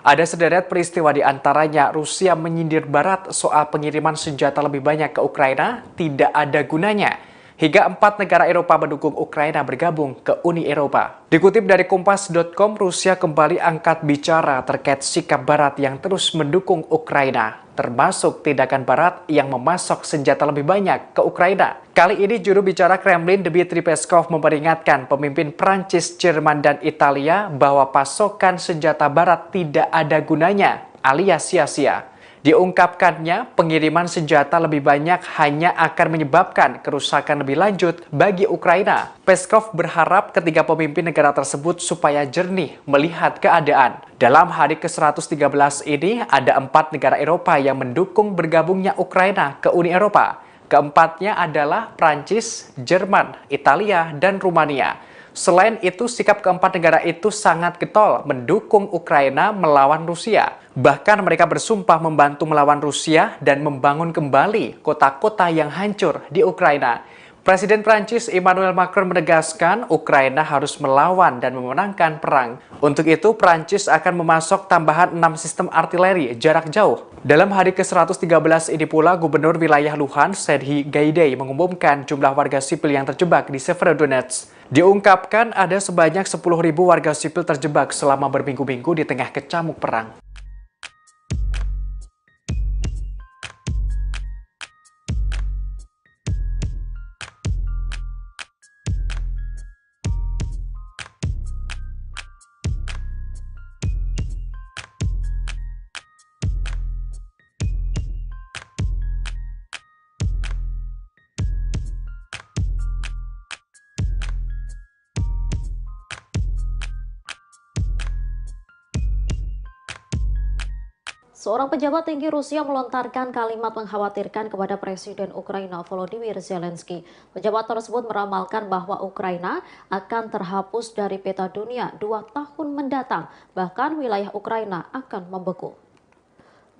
Ada sederet peristiwa di antaranya Rusia menyindir Barat soal pengiriman senjata lebih banyak ke Ukraina tidak ada gunanya. Hingga 4 negara Eropa mendukung Ukraina bergabung ke Uni Eropa. Dikutip dari Kompas.com, Rusia kembali angkat bicara terkait sikap Barat yang terus mendukung Ukraina, termasuk tindakan Barat yang memasok senjata lebih banyak ke Ukraina. Kali ini juru bicara Kremlin Dmitry Peskov memperingatkan pemimpin Prancis, Jerman, dan Italia bahwa pasokan senjata Barat tidak ada gunanya, alias sia-sia. Diungkapkannya, pengiriman senjata lebih banyak hanya akan menyebabkan kerusakan lebih lanjut bagi Ukraina. Peskov berharap ketiga pemimpin negara tersebut supaya jernih melihat keadaan. Dalam hari ke-113 ini, ada 4 negara Eropa yang mendukung bergabungnya Ukraina ke Uni Eropa. Keempatnya adalah Prancis, Jerman, Italia, dan Rumania. Selain itu, sikap keempat negara itu sangat getol mendukung Ukraina melawan Rusia. Bahkan mereka bersumpah membantu melawan Rusia dan membangun kembali kota-kota yang hancur di Ukraina. Presiden Prancis Emmanuel Macron menegaskan Ukraina harus melawan dan memenangkan perang. Untuk itu, Prancis akan memasok tambahan 6 sistem artileri jarak jauh. Dalam hari ke-113 ini pula, Gubernur wilayah Luhansk, Serhiy Gaidai, mengumumkan jumlah warga sipil yang terjebak di Severodonetsk. Diungkapkan ada sebanyak 10.000 warga sipil terjebak selama berminggu-minggu di tengah kecamuk perang. Seorang pejabat tinggi Rusia melontarkan kalimat mengkhawatirkan kepada Presiden Ukraina Volodymyr Zelensky. Pejabat tersebut meramalkan bahwa Ukraina akan terhapus dari peta dunia 2 tahun mendatang, bahkan wilayah Ukraina akan membeku.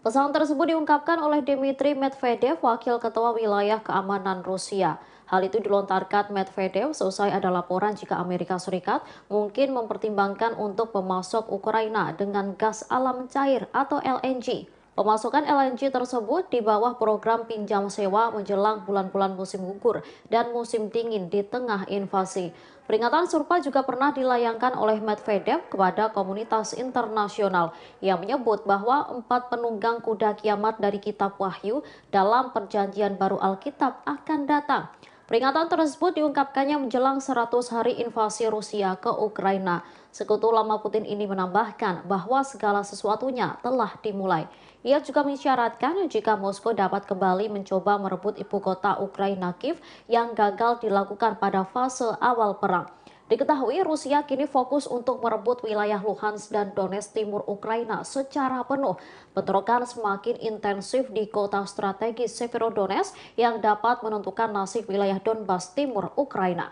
Pesan tersebut diungkapkan oleh Dmitry Medvedev, Wakil Ketua Wilayah Keamanan Rusia. Hal itu dilontarkan Medvedev seusai ada laporan jika Amerika Serikat mungkin mempertimbangkan untuk memasok Ukraina dengan gas alam cair atau LNG. Pemasokan LNG tersebut di bawah program pinjam sewa menjelang bulan-bulan musim gugur dan musim dingin di tengah invasi. Peringatan serupa juga pernah dilayangkan oleh Medvedev kepada komunitas internasional yang menyebut bahwa 4 penunggang kuda kiamat dari Kitab Wahyu dalam perjanjian baru Alkitab akan datang. Peringatan tersebut diungkapkannya menjelang 100 hari invasi Rusia ke Ukraina. Sekutu lama Putin ini menambahkan bahwa segala sesuatunya telah dimulai. Ia juga mengisyaratkan jika Moskow dapat kembali mencoba merebut ibu kota Ukraina Kiev yang gagal dilakukan pada fase awal perang. Diketahui Rusia kini fokus untuk merebut wilayah Luhansk dan Donetsk timur Ukraina secara penuh. Bentrokan semakin intensif di kota strategis Severodonetsk yang dapat menentukan nasib wilayah Donbas timur Ukraina.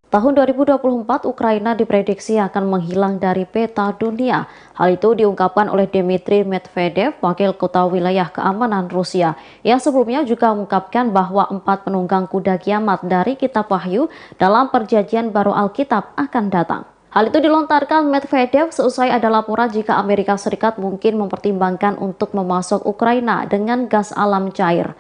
Tahun 2024, Ukraina diprediksi akan menghilang dari peta dunia. Hal itu diungkapkan oleh Dmitry Medvedev, Wakil Ketua Wilayah Keamanan Rusia. Ia sebelumnya juga mengungkapkan bahwa 4 penunggang kuda kiamat dari Kitab Wahyu dalam perjanjian baru Alkitab akan datang. Hal itu dilontarkan Medvedev seusai ada laporan jika Amerika Serikat mungkin mempertimbangkan untuk memasok Ukraina dengan gas alam cair.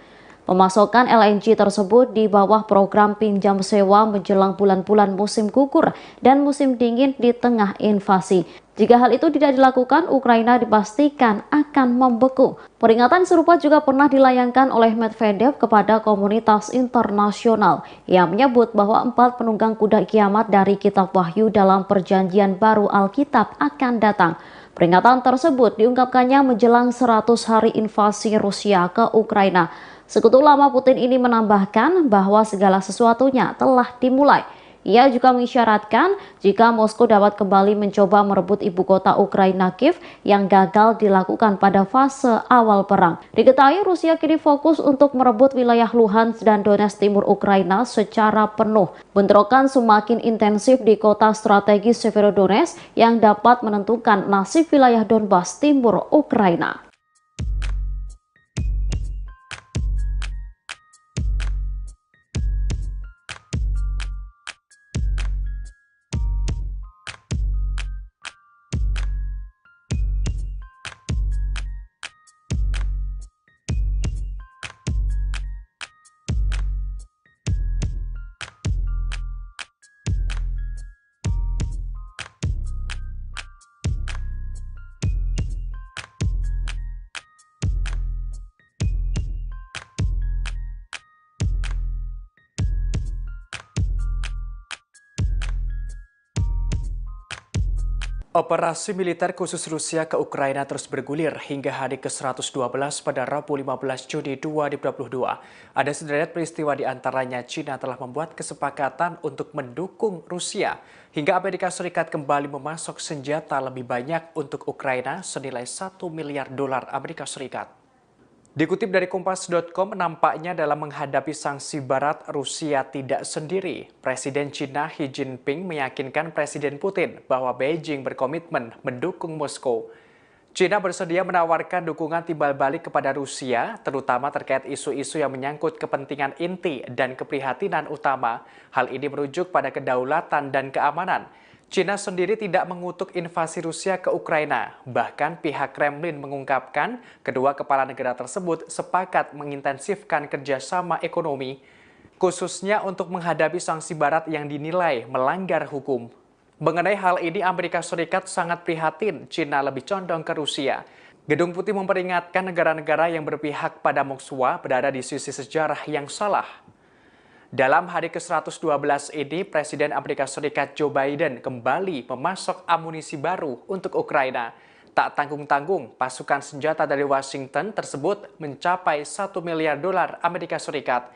Pemasokan LNG tersebut di bawah program pinjam sewa menjelang bulan-bulan musim gugur dan musim dingin di tengah invasi. Jika hal itu tidak dilakukan, Ukraina dipastikan akan membeku. Peringatan serupa juga pernah dilayangkan oleh Medvedev kepada komunitas internasional yang menyebut bahwa 4 penunggang kuda kiamat dari Kitab Wahyu dalam perjanjian baru Alkitab akan datang. Peringatan tersebut diungkapkannya menjelang 100 hari invasi Rusia ke Ukraina. Sekutu lama Putin ini menambahkan bahwa segala sesuatunya telah dimulai. Ia juga mengisyaratkan jika Moskow dapat kembali mencoba merebut ibu kota Ukraina Kiev yang gagal dilakukan pada fase awal perang. Diketahui Rusia kini fokus untuk merebut wilayah Luhansk dan Donetsk timur Ukraina secara penuh. Bentrokan semakin intensif di kota strategis Severodonetsk yang dapat menentukan nasib wilayah Donbas timur Ukraina. Operasi militer khusus Rusia ke Ukraina terus bergulir hingga hari ke-112 pada Rabu 15 Juni 2022. Ada sederet peristiwa di antaranya China telah membuat kesepakatan untuk mendukung Rusia hingga Amerika Serikat kembali memasok senjata lebih banyak untuk Ukraina senilai $1 miliar Amerika Serikat. Dikutip dari Kompas.com, nampaknya dalam menghadapi sanksi Barat, Rusia tidak sendiri. Presiden China Xi Jinping meyakinkan Presiden Putin bahwa Beijing berkomitmen mendukung Moskow. China bersedia menawarkan dukungan timbal balik kepada Rusia, terutama terkait isu-isu yang menyangkut kepentingan inti dan keprihatinan utama. Hal ini merujuk pada kedaulatan dan keamanan. China sendiri tidak mengutuk invasi Rusia ke Ukraina. Bahkan pihak Kremlin mengungkapkan kedua kepala negara tersebut sepakat mengintensifkan kerjasama ekonomi, khususnya untuk menghadapi sanksi Barat yang dinilai melanggar hukum. Mengenai hal ini, Amerika Serikat sangat prihatin China lebih condong ke Rusia. Gedung Putih memperingatkan negara-negara yang berpihak pada Moskwa berada di sisi sejarah yang salah. Dalam hari ke-112 ini, Presiden Amerika Serikat Joe Biden kembali memasok amunisi baru untuk Ukraina. Tak tanggung-tanggung, pasukan senjata dari Washington tersebut mencapai $1 miliar Amerika Serikat.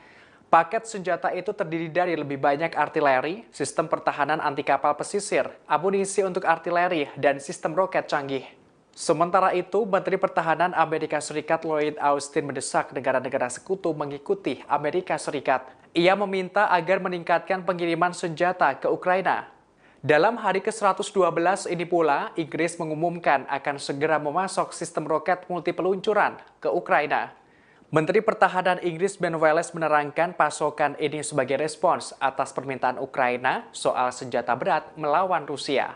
Paket senjata itu terdiri dari lebih banyak artileri, sistem pertahanan anti kapal pesisir, amunisi untuk artileri, dan sistem roket canggih. Sementara itu, Menteri Pertahanan Amerika Serikat Lloyd Austin mendesak negara-negara sekutu mengikuti Amerika Serikat. Ia meminta agar meningkatkan pengiriman senjata ke Ukraina. Dalam hari ke-112 ini pula, Inggris mengumumkan akan segera memasok sistem roket multipeluncuran ke Ukraina. Menteri Pertahanan Inggris Ben Wallace menerangkan pasokan ini sebagai respons atas permintaan Ukraina soal senjata berat melawan Rusia.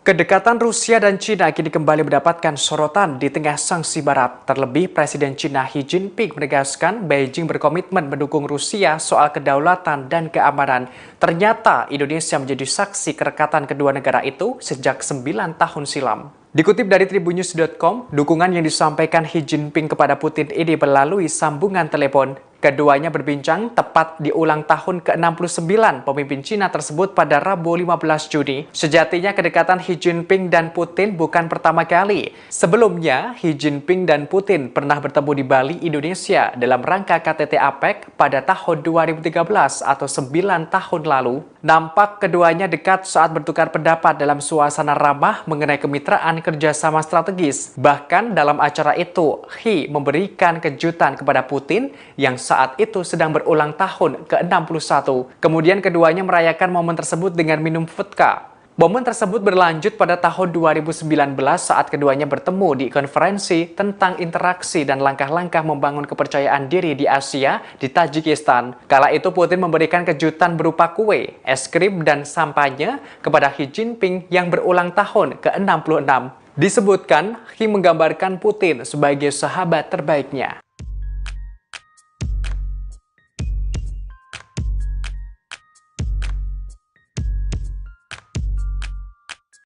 Kedekatan Rusia dan China kini kembali mendapatkan sorotan di tengah sanksi Barat. Terlebih, Presiden China Xi Jinping menegaskan Beijing berkomitmen mendukung Rusia soal kedaulatan dan keamanan. Ternyata Indonesia menjadi saksi kerekatan kedua negara itu sejak 9 tahun silam. Dikutip dari Tribunnews.com, dukungan yang disampaikan Xi Jinping kepada Putin ini melalui sambungan telepon. Keduanya berbincang tepat di ulang tahun ke-69 pemimpin Cina tersebut pada Rabu 15 Juni. Sejatinya kedekatan Xi Jinping dan Putin bukan pertama kali. Sebelumnya, Xi Jinping dan Putin pernah bertemu di Bali, Indonesia dalam rangka KTT APEC pada tahun 2013 atau 9 tahun lalu. Nampak keduanya dekat saat bertukar pendapat dalam suasana ramah mengenai kemitraan kerjasama strategis. Bahkan dalam acara itu, Xi memberikan kejutan kepada Putin yang saat itu sedang berulang tahun ke-61. Kemudian keduanya merayakan momen tersebut dengan minum vodka. Momen tersebut berlanjut pada tahun 2019 saat keduanya bertemu di konferensi tentang interaksi dan langkah-langkah membangun kepercayaan diri di Asia di Tajikistan. Kala itu Putin memberikan kejutan berupa kue, es krim, dan sampanye kepada Xi Jinping yang berulang tahun ke-66. Disebutkan, Xi menggambarkan Putin sebagai sahabat terbaiknya.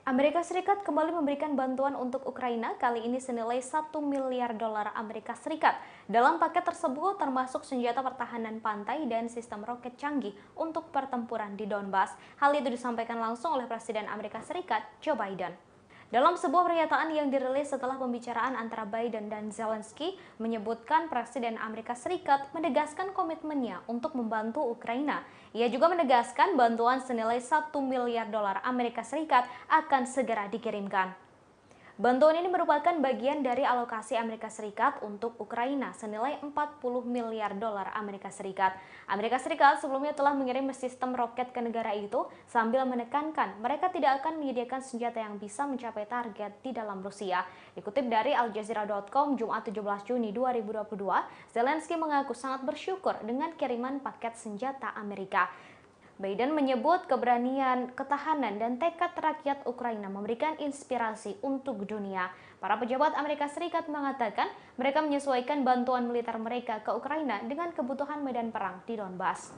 Amerika Serikat kembali memberikan bantuan untuk Ukraina, kali ini senilai $1 miliar Amerika Serikat. Dalam paket tersebut termasuk senjata pertahanan pantai dan sistem roket canggih untuk pertempuran di Donbas. Hal itu disampaikan langsung oleh Presiden Amerika Serikat Joe Biden. Dalam sebuah pernyataan yang dirilis setelah pembicaraan antara Biden dan Zelensky, menyebutkan Presiden Amerika Serikat menegaskan komitmennya untuk membantu Ukraina. Ia juga menegaskan bantuan senilai $1 miliar Amerika Serikat akan segera dikirimkan. Bantuan ini merupakan bagian dari alokasi Amerika Serikat untuk Ukraina senilai $40 miliar Amerika Serikat. Amerika Serikat sebelumnya telah mengirim sistem roket ke negara itu sambil menekankan mereka tidak akan menyediakan senjata yang bisa mencapai target di dalam Rusia. Dikutip dari Aljazeera.com, Jumat 17 Juni 2022, Zelensky mengaku sangat bersyukur dengan kiriman paket senjata Amerika. Biden menyebut keberanian, ketahanan, dan tekad rakyat Ukraina memberikan inspirasi untuk dunia. Para pejabat Amerika Serikat mengatakan mereka menyesuaikan bantuan militer mereka ke Ukraina dengan kebutuhan medan perang di Donbas.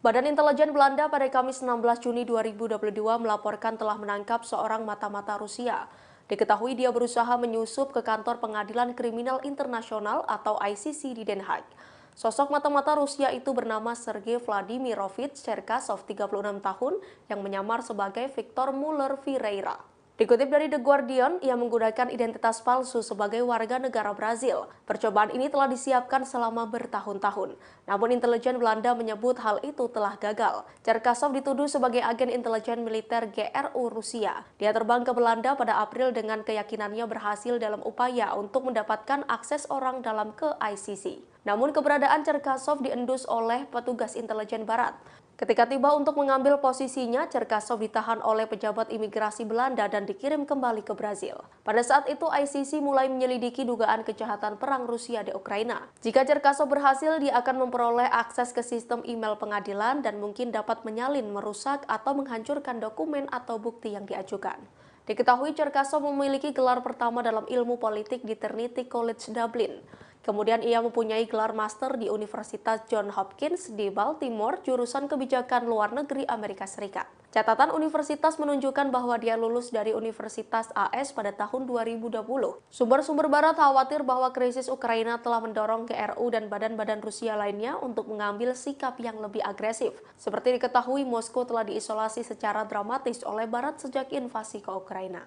Badan Intelijen Belanda pada Kamis 16 Juni 2022 melaporkan telah menangkap seorang mata-mata Rusia. Diketahui dia berusaha menyusup ke kantor pengadilan kriminal internasional atau ICC di Den Haag. Sosok mata-mata Rusia itu bernama Sergei Vladimirovich Cherkasov, 36 tahun, yang menyamar sebagai Victor Muller Vieira. Dikutip dari The Guardian, ia menggunakan identitas palsu sebagai warga negara Brazil. Percobaan ini telah disiapkan selama bertahun-tahun. Namun intelijen Belanda menyebut hal itu telah gagal. Cherkasov dituduh sebagai agen intelijen militer GRU Rusia. Dia terbang ke Belanda pada April dengan keyakinannya berhasil dalam upaya untuk mendapatkan akses orang dalam ke ICC. Namun keberadaan Cherkasov diendus oleh petugas intelijen barat. Ketika tiba untuk mengambil posisinya, Cherkasov ditahan oleh pejabat imigrasi Belanda dan dikirim kembali ke Brazil. Pada saat itu, ICC mulai menyelidiki dugaan kejahatan perang Rusia di Ukraina. Jika Cherkasov berhasil, dia akan memperoleh akses ke sistem email pengadilan dan mungkin dapat menyalin, merusak, atau menghancurkan dokumen atau bukti yang diajukan. Diketahui Cherkasov memiliki gelar pertama dalam ilmu politik di Trinity College Dublin. Kemudian ia mempunyai gelar master di Universitas Johns Hopkins di Baltimore, jurusan kebijakan luar negeri Amerika Serikat. Catatan universitas menunjukkan bahwa dia lulus dari Universitas AS pada tahun 2020. Sumber-sumber barat khawatir bahwa krisis Ukraina telah mendorong GRU dan badan-badan Rusia lainnya untuk mengambil sikap yang lebih agresif. Seperti diketahui, Moskow telah diisolasi secara dramatis oleh barat sejak invasi ke Ukraina.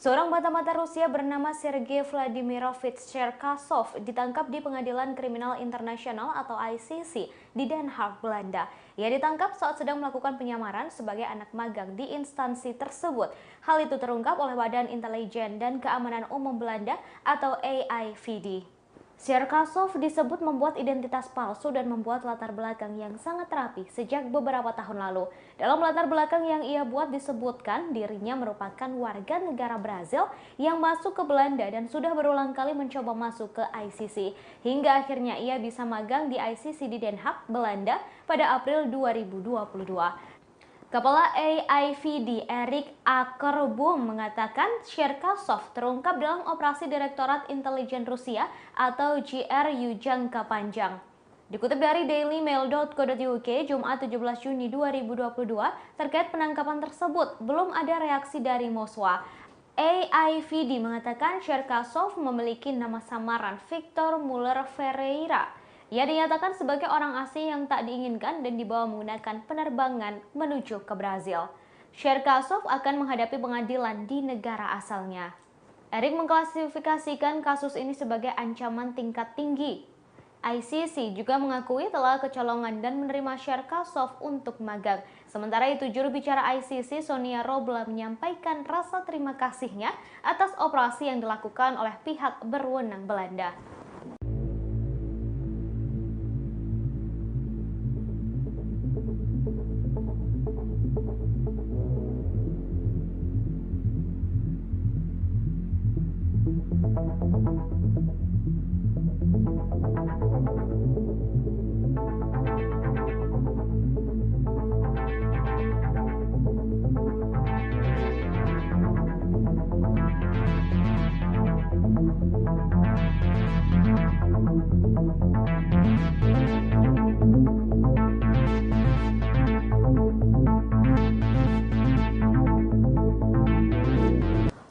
Seorang mata-mata Rusia bernama Sergei Vladimirovich Cherkasov ditangkap di Pengadilan Kriminal Internasional atau ICC di Den Haag, Belanda. Ia ditangkap saat sedang melakukan penyamaran sebagai anak magang di instansi tersebut. Hal itu terungkap oleh Badan Intelijen dan Keamanan Umum Belanda atau AIVD. Cherkasov disebut membuat identitas palsu dan membuat latar belakang yang sangat rapi sejak beberapa tahun lalu. Dalam latar belakang yang ia buat disebutkan dirinya merupakan warga negara Brazil yang masuk ke Belanda dan sudah berulang kali mencoba masuk ke ICC. Hingga akhirnya ia bisa magang di ICC di Den Haag, Belanda pada April 2022. Kepala AIVD Erik Akerboom mengatakan Cherkasov terungkap dalam operasi Direktorat Intelijen Rusia atau GRU jangka panjang. Dikutip dari dailymail.co.uk Jumat 17 Juni 2022 terkait penangkapan tersebut, belum ada reaksi dari Moskwa. AIVD mengatakan Cherkasov memiliki nama samaran Victor Muller Vieira. Ia dinyatakan sebagai orang asing yang tak diinginkan dan dibawa menggunakan penerbangan menuju ke Brazil. Cherkasov akan menghadapi pengadilan di negara asalnya. Erik mengklasifikasikan kasus ini sebagai ancaman tingkat tinggi. ICC juga mengakui telah kecolongan dan menerima Cherkasov untuk magang. Sementara itu, juru bicara ICC Sonia Robla menyampaikan rasa terima kasihnya atas operasi yang dilakukan oleh pihak berwenang Belanda.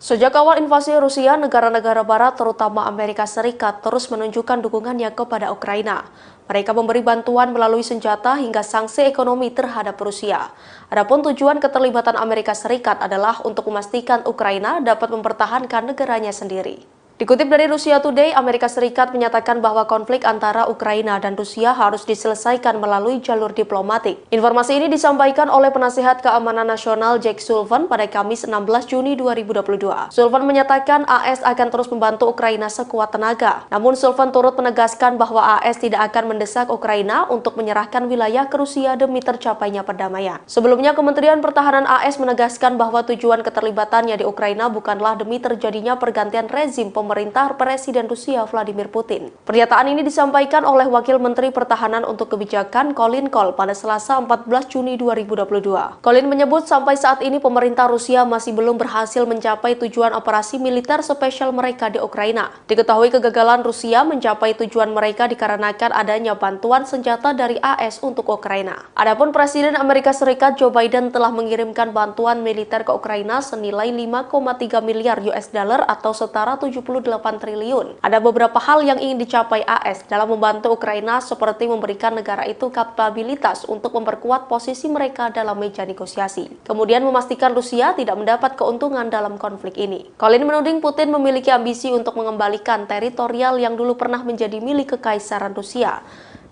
Sejak awal invasi Rusia, negara-negara barat terutama Amerika Serikat terus menunjukkan dukungannya kepada Ukraina. Mereka memberi bantuan melalui senjata hingga sanksi ekonomi terhadap Rusia. Adapun tujuan keterlibatan Amerika Serikat adalah untuk memastikan Ukraina dapat mempertahankan negaranya sendiri. Dikutip dari Rusia Today, Amerika Serikat menyatakan bahwa konflik antara Ukraina dan Rusia harus diselesaikan melalui jalur diplomatik. Informasi ini disampaikan oleh penasihat keamanan nasional Jake Sullivan pada Kamis 16 Juni 2022. Sullivan menyatakan AS akan terus membantu Ukraina sekuat tenaga. Namun Sullivan turut menegaskan bahwa AS tidak akan mendesak Ukraina untuk menyerahkan wilayah ke Rusia demi tercapainya perdamaian. Sebelumnya, Kementerian Pertahanan AS menegaskan bahwa tujuan keterlibatannya di Ukraina bukanlah demi terjadinya pergantian rezim pemerintah Presiden Rusia Vladimir Putin. Pernyataan ini disampaikan oleh Wakil Menteri Pertahanan untuk Kebijakan Colin Cole pada Selasa 14 Juni 2022. Colin menyebut sampai saat ini pemerintah Rusia masih belum berhasil mencapai tujuan operasi militer spesial mereka di Ukraina. Diketahui kegagalan Rusia mencapai tujuan mereka dikarenakan adanya bantuan senjata dari AS untuk Ukraina. Adapun Presiden Amerika Serikat Joe Biden telah mengirimkan bantuan militer ke Ukraina senilai 5,3 miliar US dollar atau setara 78 triliun. Ada beberapa hal yang ingin dicapai AS dalam membantu Ukraina seperti memberikan negara itu kapabilitas untuk memperkuat posisi mereka dalam meja negosiasi. Kemudian memastikan Rusia tidak mendapat keuntungan dalam konflik ini. Colin menuding Putin memiliki ambisi untuk mengembalikan teritorial yang dulu pernah menjadi milik Kekaisaran Rusia.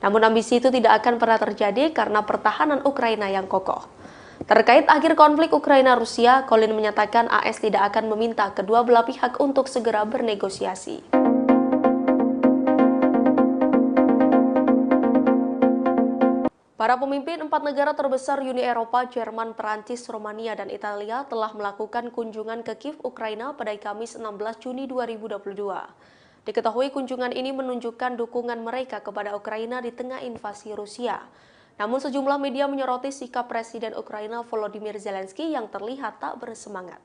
Namun ambisi itu tidak akan pernah terjadi karena pertahanan Ukraina yang kokoh. Terkait akhir konflik Ukraina-Rusia, Colin menyatakan AS tidak akan meminta kedua belah pihak untuk segera bernegosiasi. Para pemimpin 4 negara terbesar Uni Eropa, Jerman, Perancis, Romania, dan Italia telah melakukan kunjungan ke Kiev, Ukraina pada Kamis 16 Juni 2022. Diketahui kunjungan ini menunjukkan dukungan mereka kepada Ukraina di tengah invasi Rusia. Namun sejumlah media menyoroti sikap Presiden Ukraina Volodymyr Zelensky yang terlihat tak bersemangat.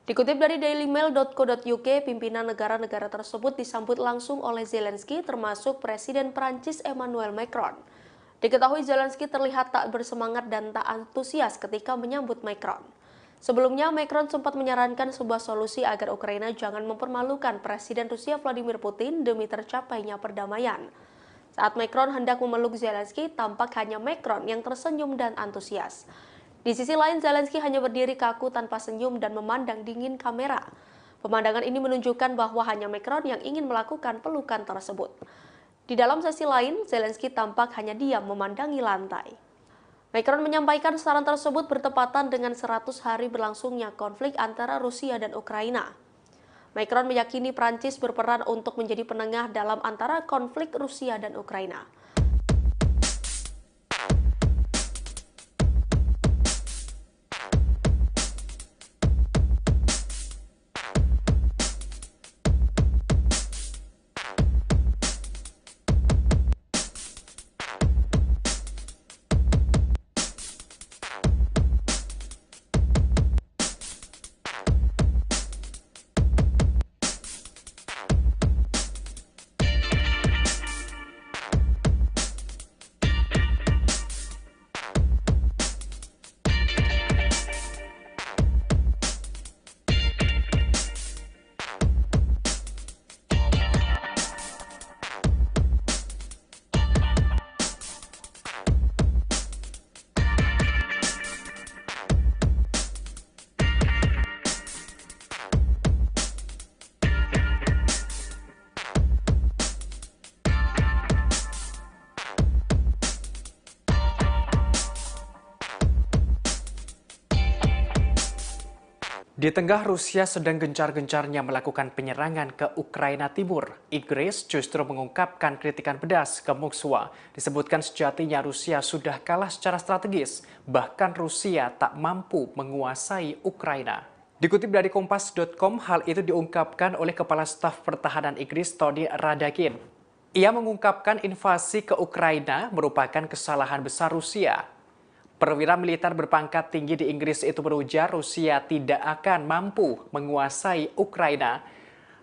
Dikutip dari dailymail.co.uk, pimpinan negara-negara tersebut disambut langsung oleh Zelensky termasuk Presiden Prancis Emmanuel Macron. Diketahui Zelensky terlihat tak bersemangat dan tak antusias ketika menyambut Macron. Sebelumnya, Macron sempat menyarankan sebuah solusi agar Ukraina jangan mempermalukan Presiden Rusia Vladimir Putin demi tercapainya perdamaian. Saat Macron hendak memeluk Zelensky, tampak hanya Macron yang tersenyum dan antusias. Di sisi lain, Zelensky hanya berdiri kaku tanpa senyum dan memandang dingin kamera. Pemandangan ini menunjukkan bahwa hanya Macron yang ingin melakukan pelukan tersebut. Di dalam sesi lain, Zelensky tampak hanya diam memandangi lantai. Macron menyampaikan saran tersebut bertepatan dengan 100 hari berlangsungnya konflik antara Rusia dan Ukraina. Macron meyakini Prancis berperan untuk menjadi penengah dalam antara konflik Rusia dan Ukraina. Di tengah Rusia sedang gencar-gencarnya melakukan penyerangan ke Ukraina Timur, Inggris justru mengungkapkan kritikan pedas ke Moskwa. Disebutkan sejatinya Rusia sudah kalah secara strategis, bahkan Rusia tak mampu menguasai Ukraina. Dikutip dari Kompas.com, hal itu diungkapkan oleh Kepala Staf Pertahanan Inggris Tony Radakin. Ia mengungkapkan invasi ke Ukraina merupakan kesalahan besar Rusia. Perwira militer berpangkat tinggi di Inggris itu berujar Rusia tidak akan mampu menguasai Ukraina.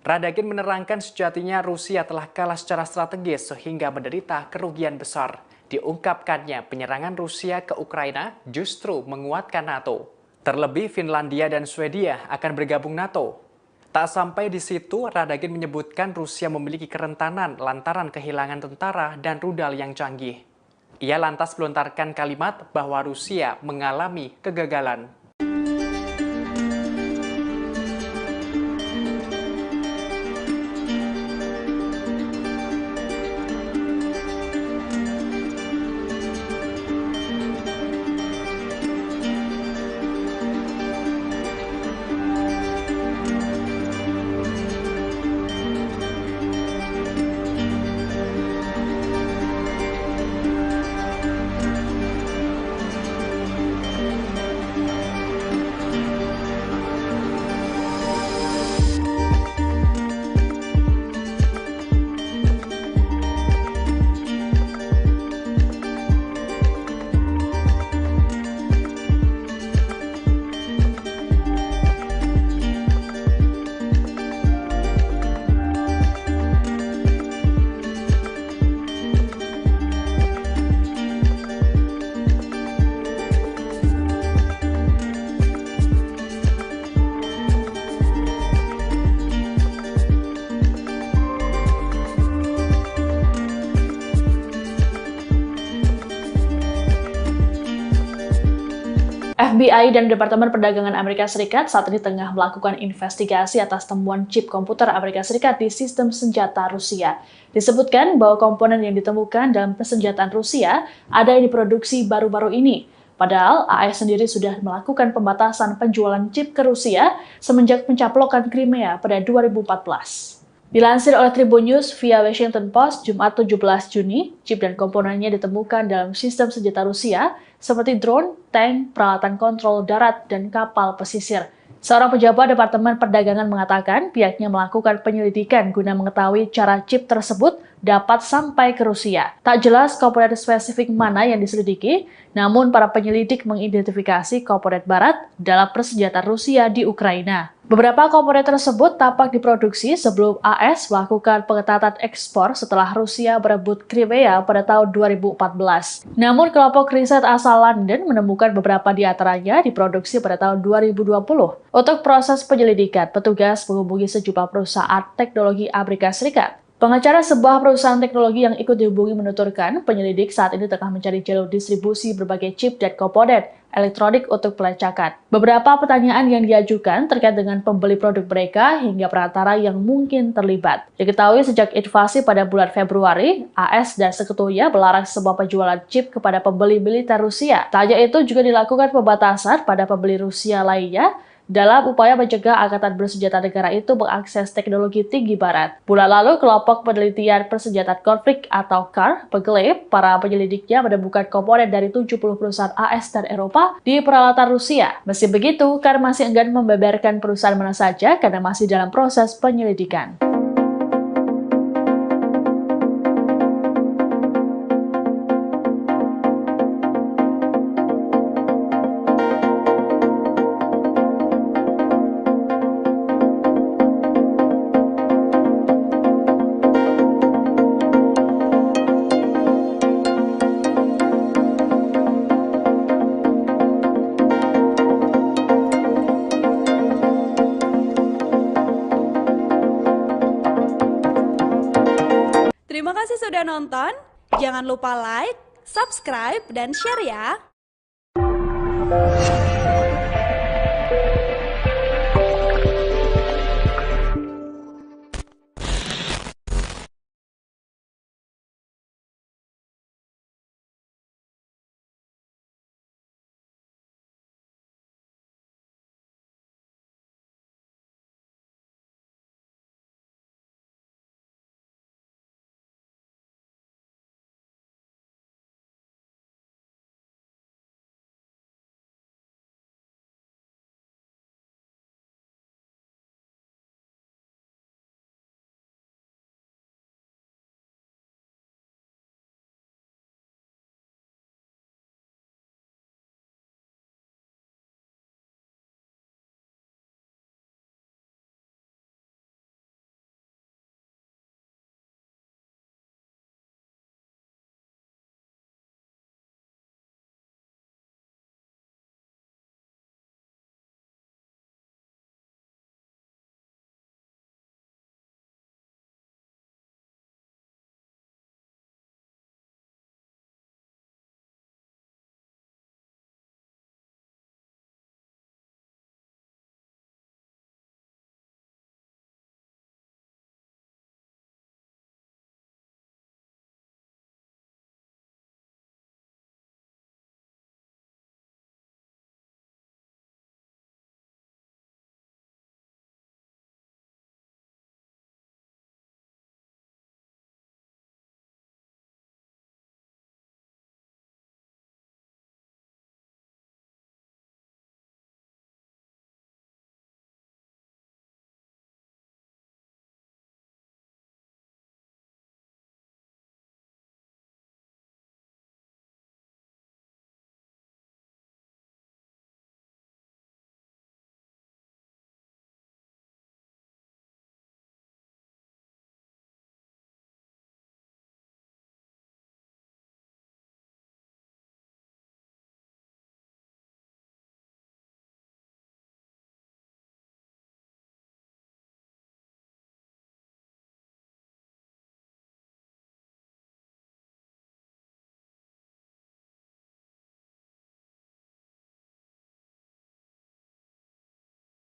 Radakin menerangkan sejatinya Rusia telah kalah secara strategis sehingga menderita kerugian besar. Diungkapkannya penyerangan Rusia ke Ukraina justru menguatkan NATO. Terlebih Finlandia dan Swedia akan bergabung NATO. Tak sampai di situ, Radagin menyebutkan Rusia memiliki kerentanan lantaran kehilangan tentara dan rudal yang canggih. Ia lantas melontarkan kalimat bahwa Rusia mengalami kegagalan. FBI dan Departemen Perdagangan Amerika Serikat saat ini tengah melakukan investigasi atas temuan chip komputer Amerika Serikat di sistem senjata Rusia. Disebutkan bahwa komponen yang ditemukan dalam persenjataan Rusia ada yang diproduksi baru-baru ini. Padahal AS sendiri sudah melakukan pembatasan penjualan chip ke Rusia semenjak pencaplokan Crimea pada 2014. Dilansir oleh Tribun News via Washington Post, Jumat 17 Juni, chip dan komponennya ditemukan dalam sistem senjata Rusia seperti drone, tank, peralatan kontrol darat, dan kapal pesisir. Seorang pejabat Departemen Perdagangan mengatakan pihaknya melakukan penyelidikan guna mengetahui cara chip tersebut dapat sampai ke Rusia. Tak jelas komponen spesifik mana yang diselidiki, namun para penyelidik mengidentifikasi komponen barat dalam persenjataan Rusia di Ukraina. Beberapa komponen tersebut tampak diproduksi sebelum AS melakukan pengetatan ekspor setelah Rusia berebut Crimea pada tahun 2014. Namun kelompok riset asal London menemukan beberapa di antaranya diproduksi pada tahun 2020. Untuk proses penyelidikan, petugas menghubungi sejumlah perusahaan teknologi Amerika Serikat. Pengacara sebuah perusahaan teknologi yang ikut dihubungi menuturkan penyelidik saat ini tengah mencari jalur distribusi berbagai chip dan komponen elektronik untuk pelacakan. Beberapa pertanyaan yang diajukan terkait dengan pembeli produk mereka hingga perantara yang mungkin terlibat. Diketahui sejak invasi pada bulan Februari, AS dan sekutunya melarang semua penjualan chip kepada pembeli militer Rusia. Tak hanya itu juga dilakukan pembatasan pada pembeli Rusia lainnya dalam upaya mencegah angkatan bersenjata negara itu mengakses teknologi tinggi barat. Bulan lalu, kelompok penelitian persenjataan konflik atau CAR mengklaim para penyelidiknya menemukan komponen dari 70 perusahaan AS dan Eropa di peralatan Rusia. Meski begitu, CAR masih enggan membeberkan perusahaan mana saja karena masih dalam proses penyelidikan. Terima kasih sudah nonton. Jangan lupa like, subscribe, dan share ya.